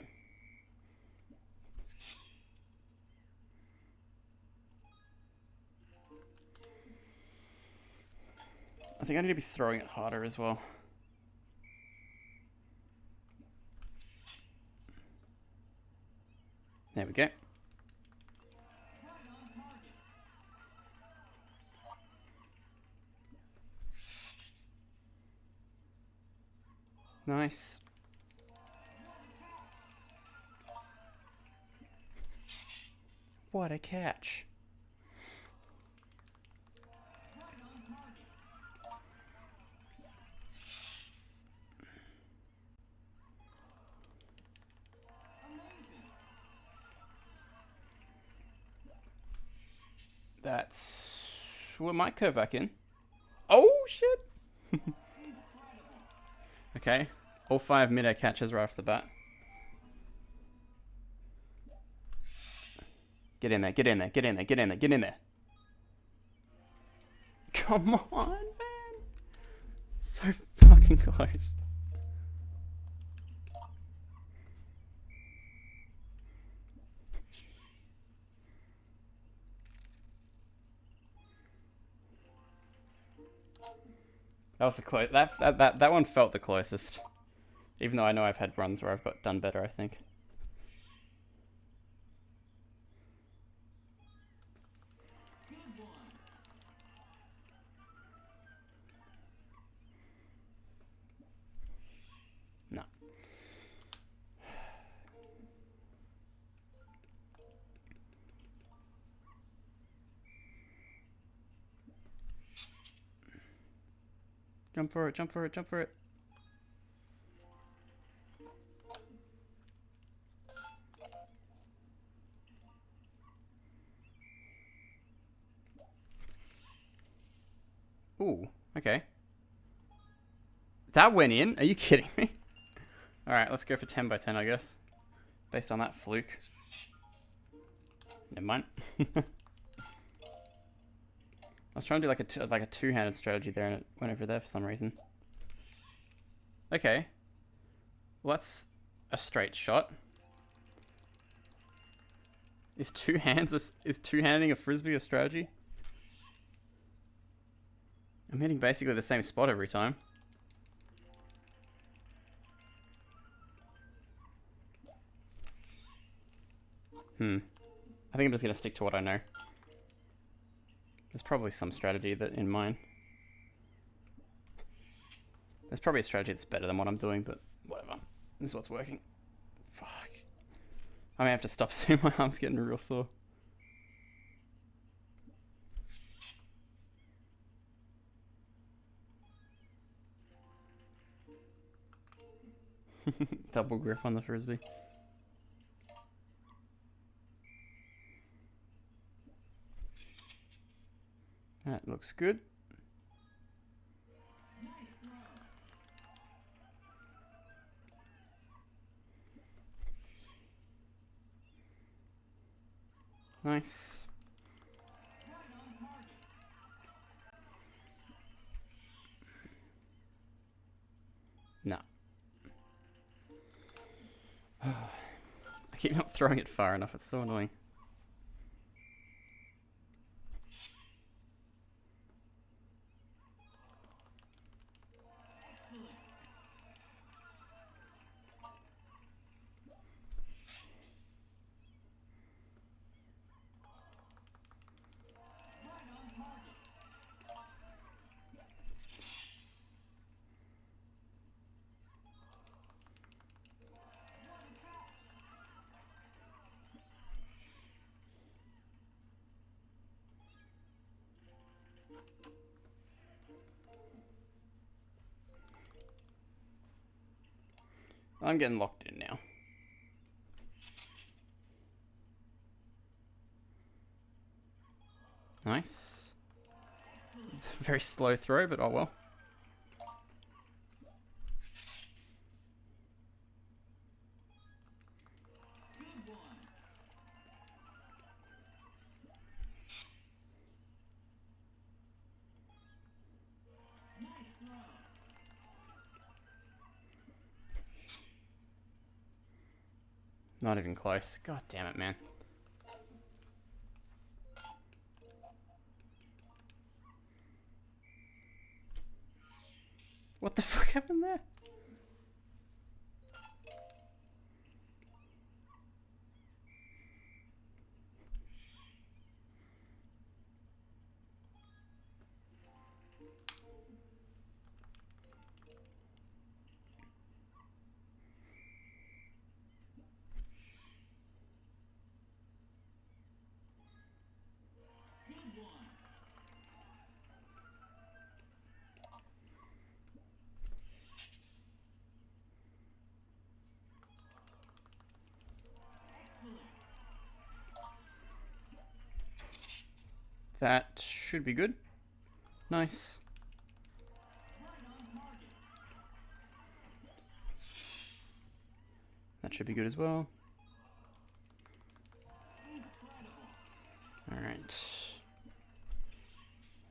Speaker 1: I think I need to be throwing it harder as well. There we go. Nice. What a catch. That's... We might curve back in. Oh, shit! Okay. All 5 mid-air catches right off the bat. Get in there, get in there, get in there, get in there, get in there. Come on, man. So fucking close. That was the close. That one felt the closest. Even though I know I've had runs where I've got done better, I think. No. Jump for it, jump for it, jump for it. Ooh, okay. That went in? Are you kidding me? Alright, let's go for 10 by 10, I guess. Based on that fluke. Never mind. I was trying to do like a two-handed strategy there and it went over there for some reason. Okay. Well, that's a straight shot. Is two-handing a frisbee a strategy? I'm hitting basically the same spot every time. I think I'm just going to stick to what I know. There's probably some strategy that in mine. There's probably a strategy that's better than what I'm doing, but whatever. This is what's working. Fuck. I may have to stop soon. My arm's getting real sore. Double grip on the frisbee. That looks good. Nice. No. I keep not throwing it far enough. It's so annoying. I'm getting locked in now. Nice. It's a very slow throw, but oh well. Not even close. God damn it, man. What the fuck happened there? That should be good. Nice. That should be good as well. Alright.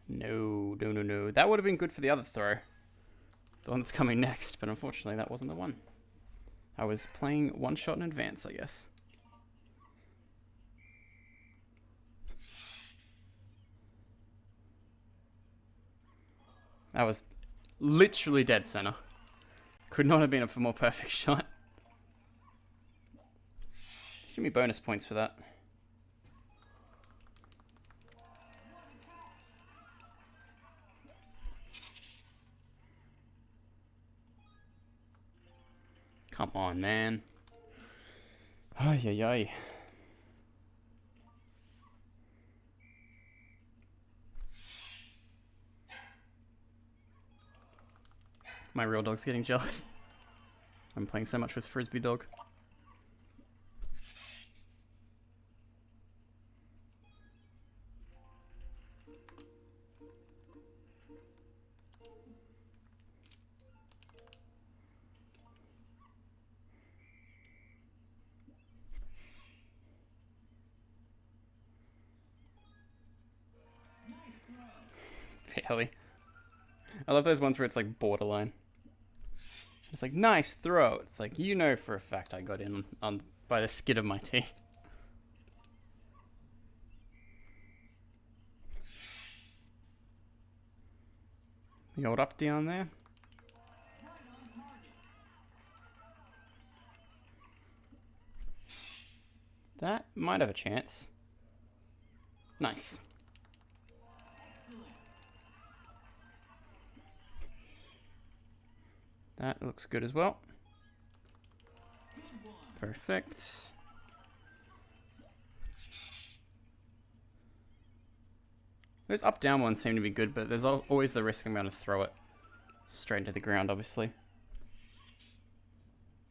Speaker 1: No. That would have been good for the other throw. The one that's coming next, but unfortunately that wasn't the one. I was playing one shot in advance, I guess. That was literally dead center. Could not have been a more perfect shot. Give me bonus points for that. Come on, man. Ay, ay, ay. My real dog's getting jealous. I'm playing so much with frisbee dog. Barely. I love those ones where it's like borderline. It's like, nice throw. It's like, you know for a fact I got in on by the skin of my teeth. The old up down there. That might have a chance. Nice. That looks good as well. Perfect. Those up-down ones seem to be good, but there's always the risk I'm going to throw it straight into the ground, obviously.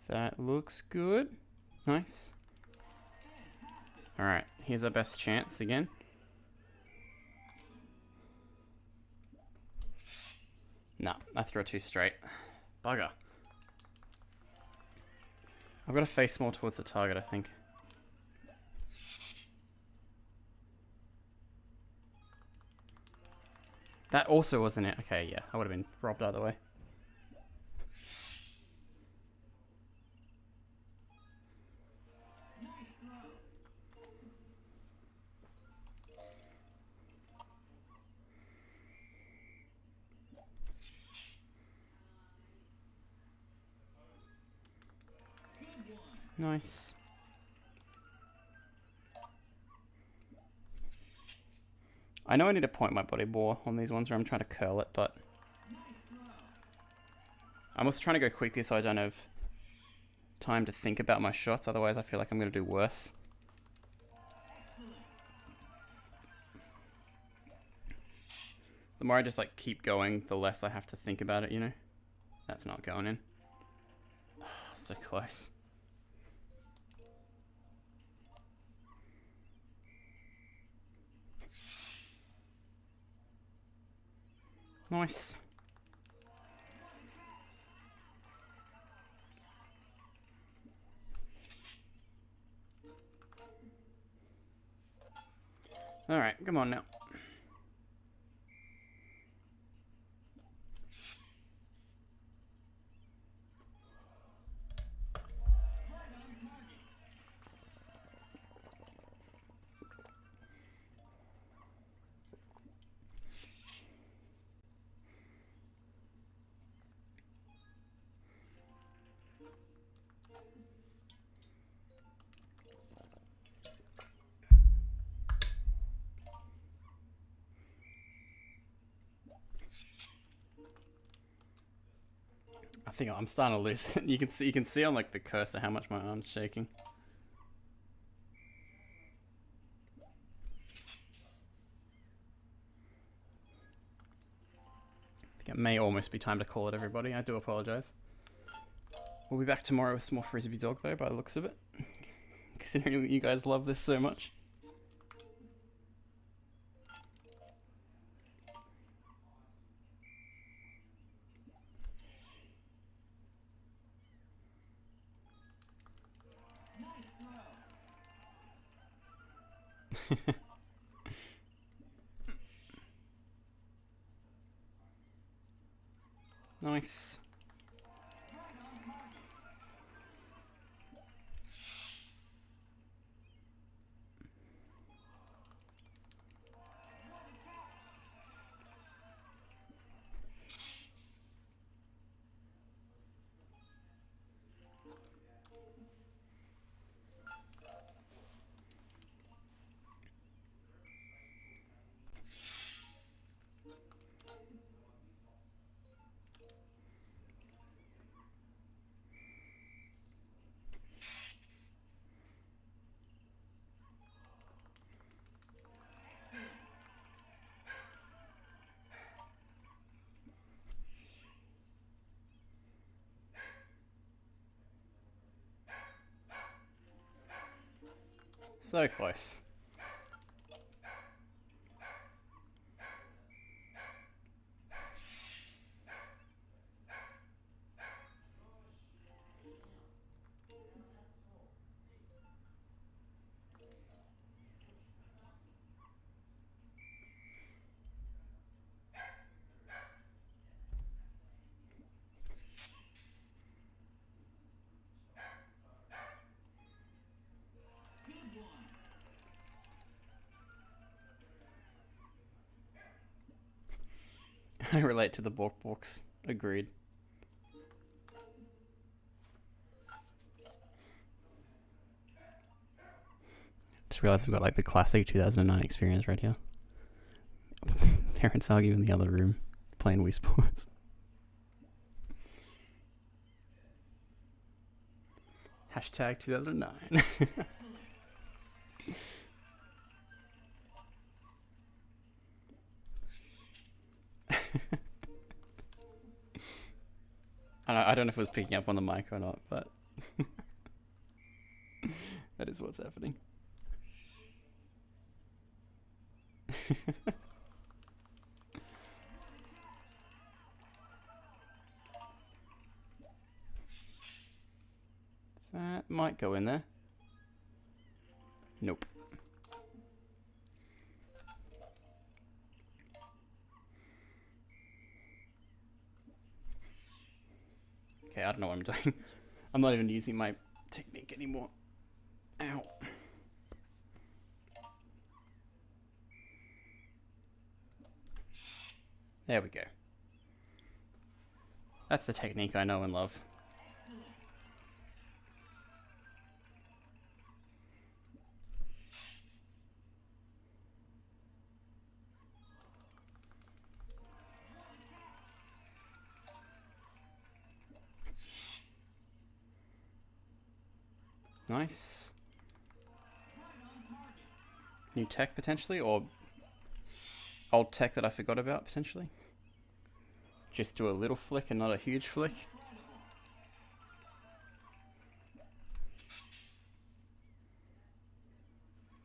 Speaker 1: That looks good. Nice. Alright, here's our best chance again. No, I throw too straight. Bugger. I've got to face more towards the target, I think. That also wasn't it. Okay, yeah. I would have been robbed either way. Nice. I know I need to point my body more on these ones where I'm trying to curl it, but I'm also trying to go quickly so I don't have time to think about my shots. Otherwise, I feel like I'm going to do worse. The more I just like keep going, the less I have to think about it, you know? That's not going in. Oh, so close. Nice. Alright, come on now. I think I'm starting to lose it. You can see on like the cursor how much my arm's shaking. I think it may almost be time to call it, everybody. I do apologize. We'll be back tomorrow with some more Frisbee Dog though, by the looks of it. Considering you guys love this so much. Nice. So close. I relate to the books. Agreed. Just realized we've got like the classic 2009 experience right here. Parents argue in the other room, playing Wii Sports. Hashtag 2009. I don't know if it was picking up on the mic or not, but that is what's happening. That might go in there. Nope. Okay, I don't know what I'm doing. I'm not even using my technique anymore. Ow. There we go. That's the technique I know and love. Nice. New tech potentially, or old tech that I forgot about potentially. Just do a little flick and not a huge flick.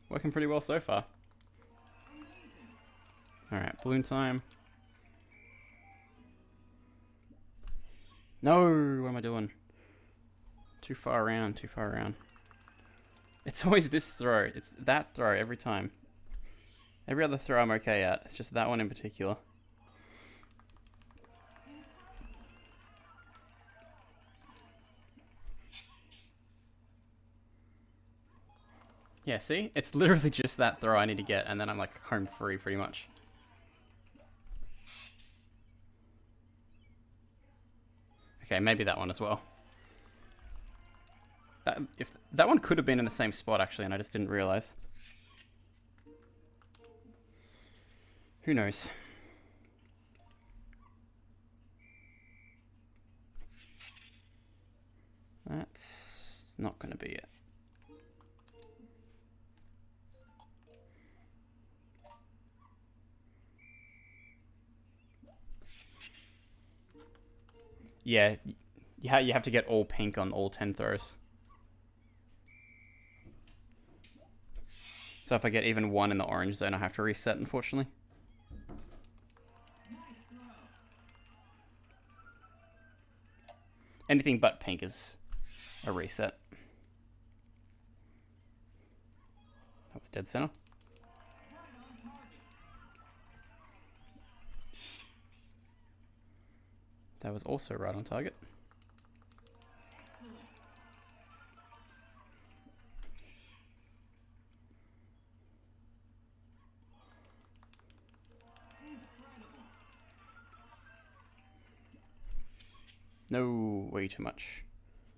Speaker 1: Working pretty well so far. Alright, balloon time. No, what am I doing? Too far around, too far around. It's always this throw. It's that throw every time. Every other throw I'm okay at. It's just that one in particular. Yeah, see? It's literally just that throw I need to get, and then I'm like home free pretty much. Okay, maybe that one as well. That one could have been in the same spot actually, and I just didn't realize. Who knows? That's not going to be it. Yeah, you have to get all pink on all 10 throws. So if I get even one in the orange zone, I have to reset, unfortunately. Anything but pink is a reset. That was dead center. That was also right on target. No, way too much.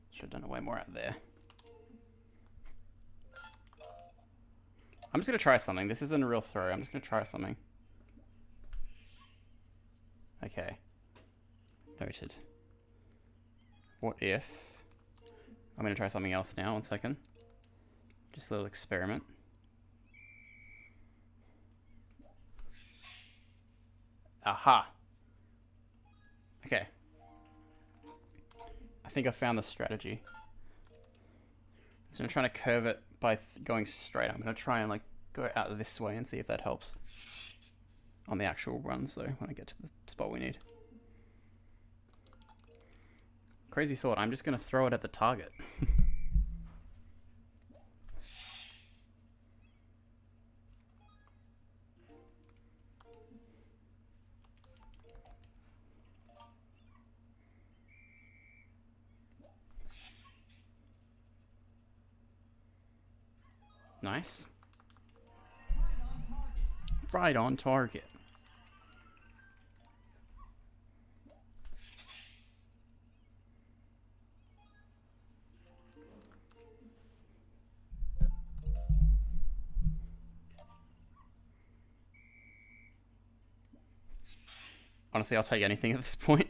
Speaker 1: Should have done way more out there. I'm just going to try something. This isn't a real throw. I'm just going to try something. Okay. Noted. What if... I'm going to try something else now. 1 second. Just a little experiment. Aha! Okay. I think I found the strategy. So I'm trying to curve it by going straight. I'm going to try and like go out this way and see if that helps. On the actual runs though, when I get to the spot we need. Crazy thought, I'm just going to throw it at the target. Nice. Right on target. Honestly, I'll take anything at this point.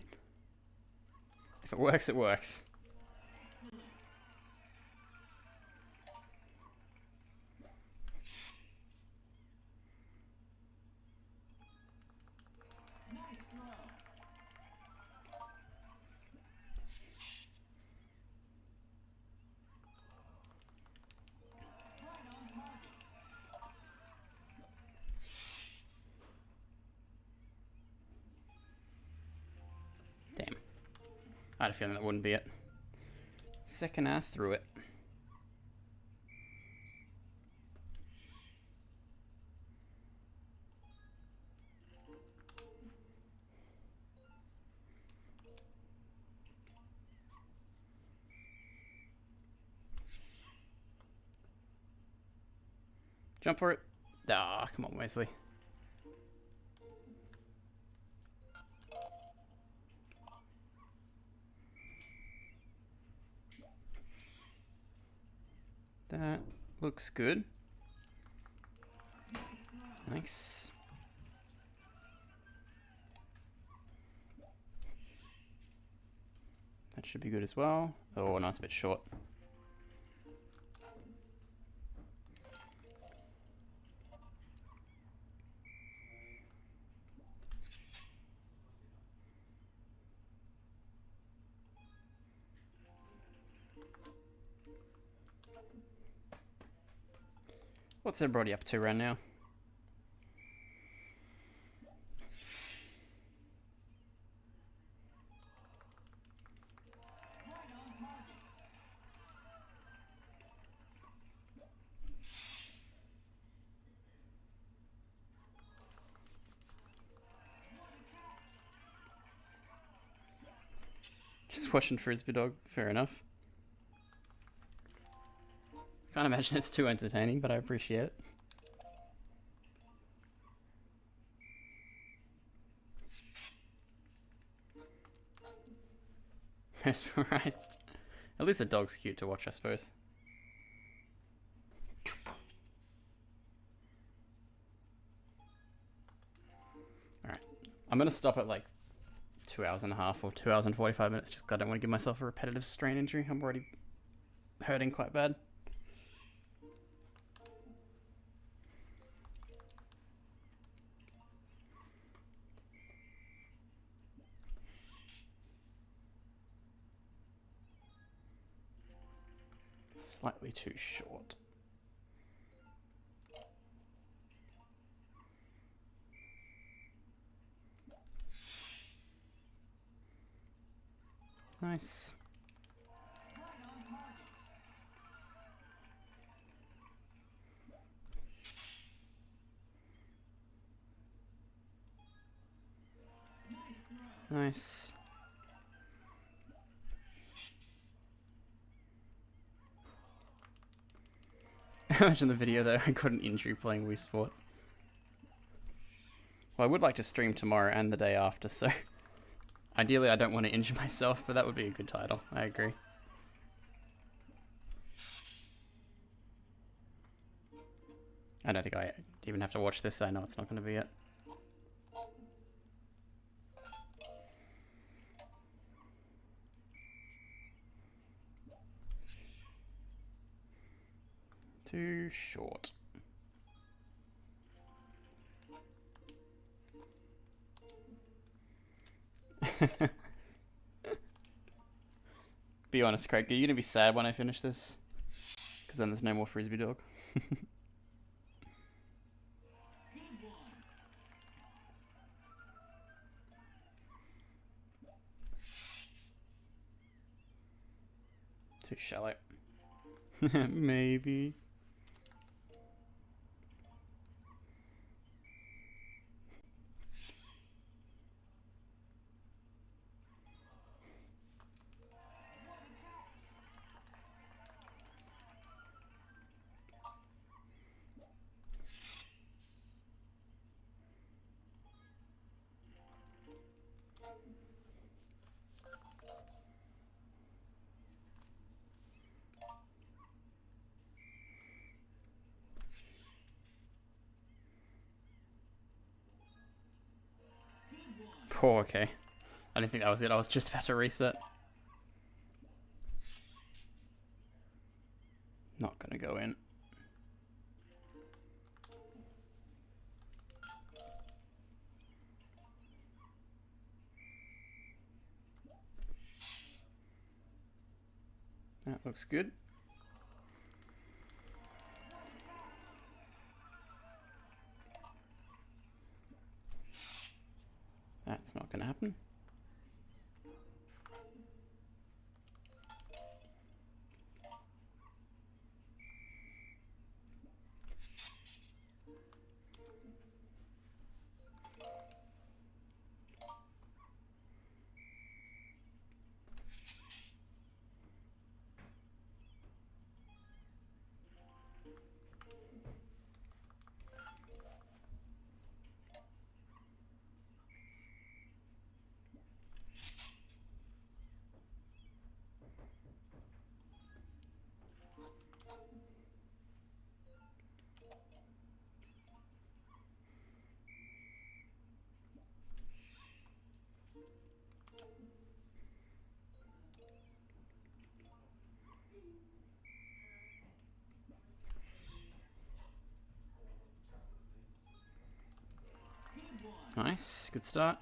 Speaker 1: If it works, it works. Damn. I had a feeling that wouldn't be it. Second I threw it. Jump for it. Ah, come on, Wesley. That looks good. Nice. That should be good as well. Oh, nice, bit short. What's everybody up to right now? Just watching Frisbee Dog. Fair enough. Can't imagine it's too entertaining, but I appreciate it. Mesmerized. At least the dog's cute to watch, I suppose. Alright. I'm gonna stop at like 2 hours and a half or 2 hours and 45 minutes just because I don't want to give myself a repetitive strain injury. I'm already hurting quite bad. Slightly too short. Nice. Nice. Imagine the video though, I got an injury playing Wii Sports. Well, I would like to stream tomorrow and the day after, so ideally I don't want to injure myself, but that would be a good title. I agree. I don't think I even have to watch this, I know it's not going to be it. Too short. Be honest, Craig, are you going to be sad when I finish this? Because then there's no more Frisbee Dog. Too shallow. Maybe. Oh, okay. I didn't think that was it. I was just about to reset. Not gonna go in. That looks good. That's not gonna happen. Nice. Good start.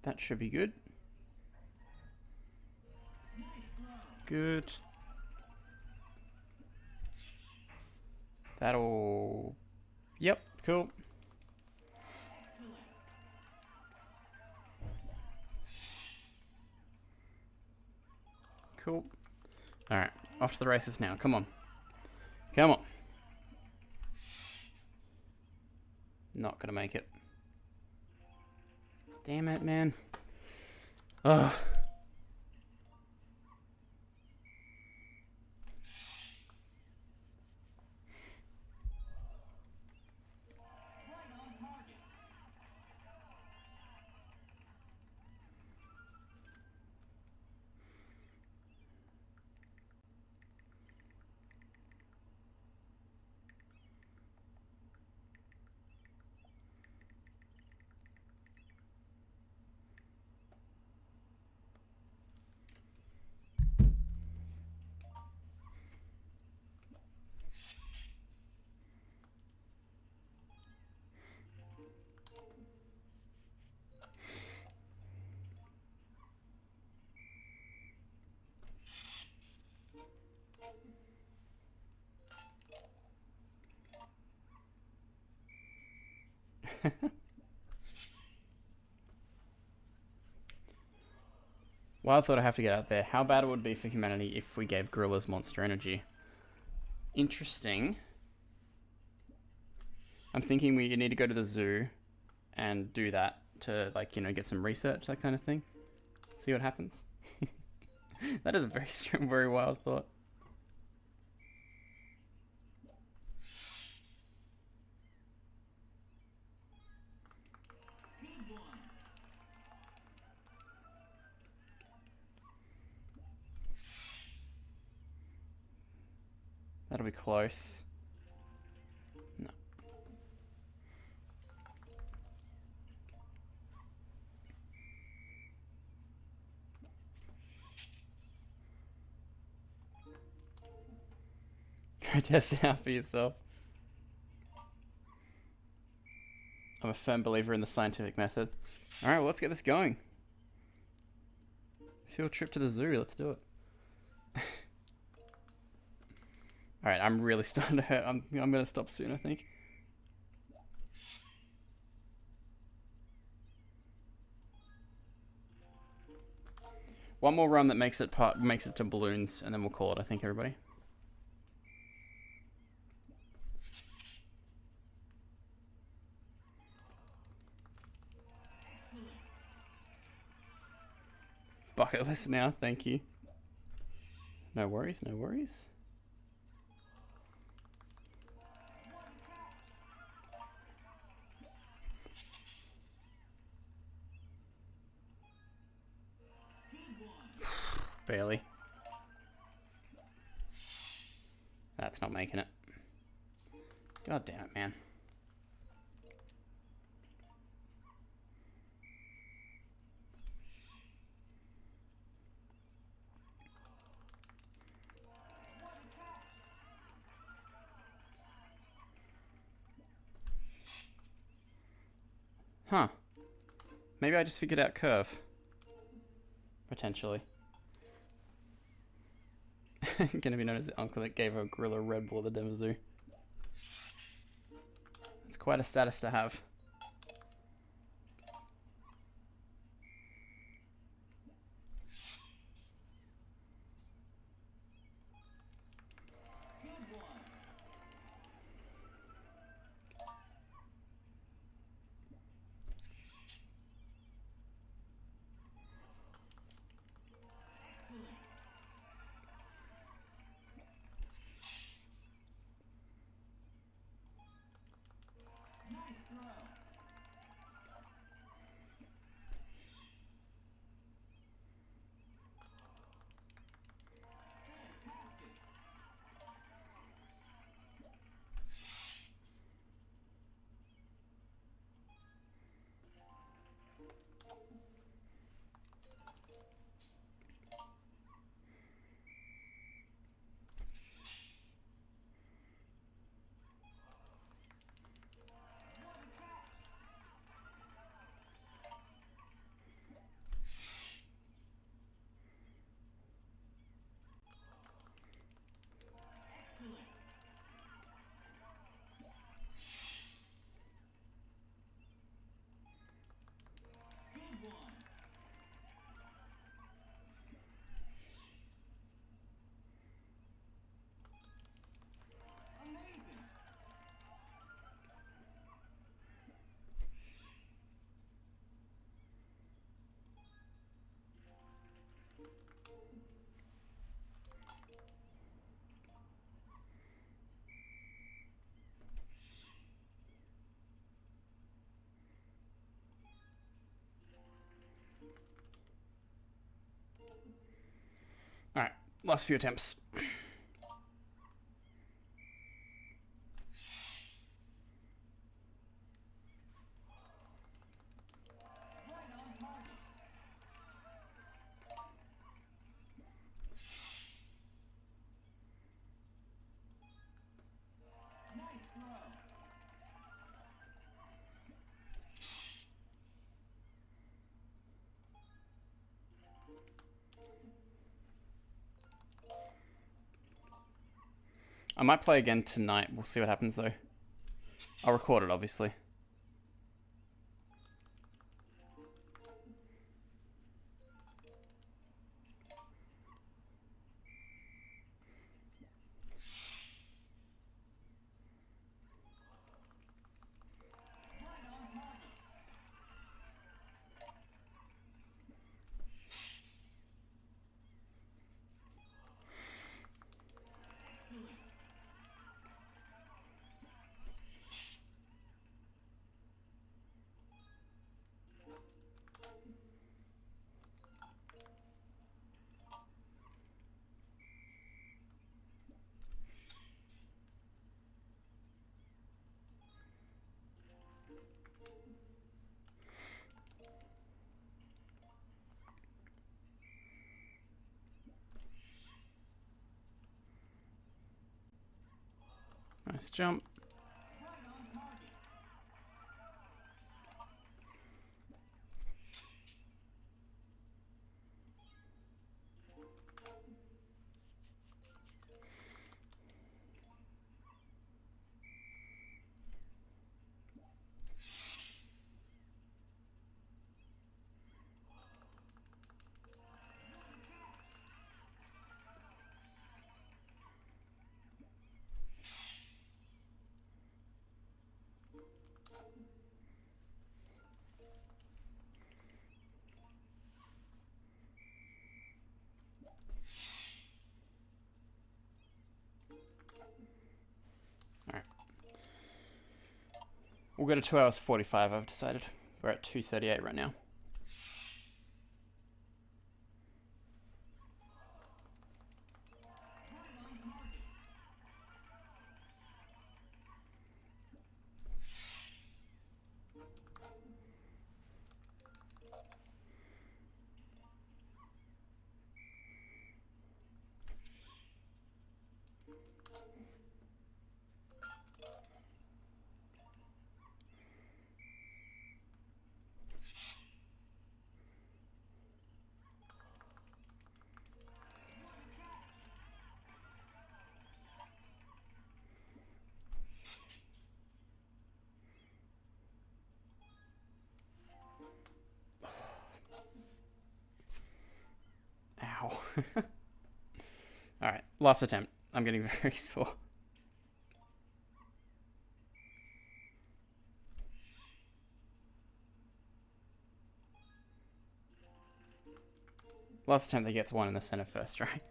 Speaker 1: That should be good. Good. That'll... Yep, cool. Cool. Alright, off to the races now. Come on. Come on. Not gonna make it. Damn it, man. Ugh. Well, I thought I'd have to get out there. How bad it would be for humanity if we gave gorillas monster energy. Interesting. I'm thinking we need to go to the zoo and do that to, like, you know, get some research, that kind of thing. See what happens. That is a very, very wild thought. That'll be close. No. Go test it out for yourself. I'm a firm believer in the scientific method. Alright, well, let's get this going. Field trip to the zoo, let's do it. Alright, I'm really starting to hurt. I'm gonna stop soon, I think. One more run that makes it to balloons, and then we'll call it, I think, everybody. Bucket list now, thank you. No worries, no worries. Barely. That's not making it. God damn it, man. Huh. Maybe I just figured out curve. Potentially. Gonna be known as the uncle that gave a gorilla Red Bull at the Denver Zoo. It's quite a status to have.
Speaker 2: Nice throw.
Speaker 1: Last few attempts. I might play again tonight. We'll see what happens though. I'll record it, obviously. Nice jump. We'll go to 2 hours 45, I've decided. We're at 2:38 right now. Ow. Alright, last attempt. I'm getting very sore. Last attempt that gets one in the center first, right?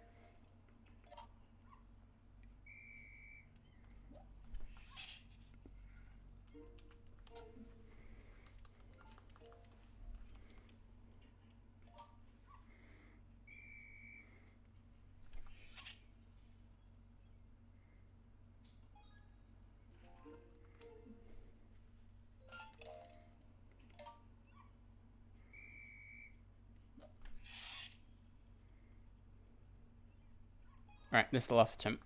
Speaker 1: Alright, this is the last attempt.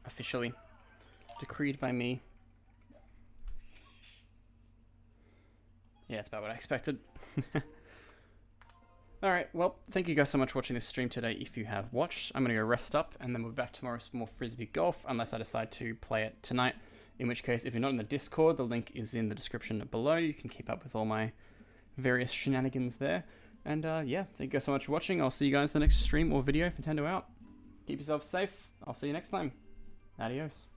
Speaker 1: Officially decreed by me. Yeah, it's about what I expected. Alright, well, thank you guys so much for watching this stream today if you have watched. I'm going to go rest up, and then we'll be back tomorrow with some more Frisbee Golf, unless I decide to play it tonight. In which case, if you're not in the Discord, the link is in the description below. You can keep up with all my various shenanigans there. And yeah, thank you guys so much for watching. I'll see you guys in the next stream or video. Nintendo out. Keep yourself safe. I'll see you next time. Adios.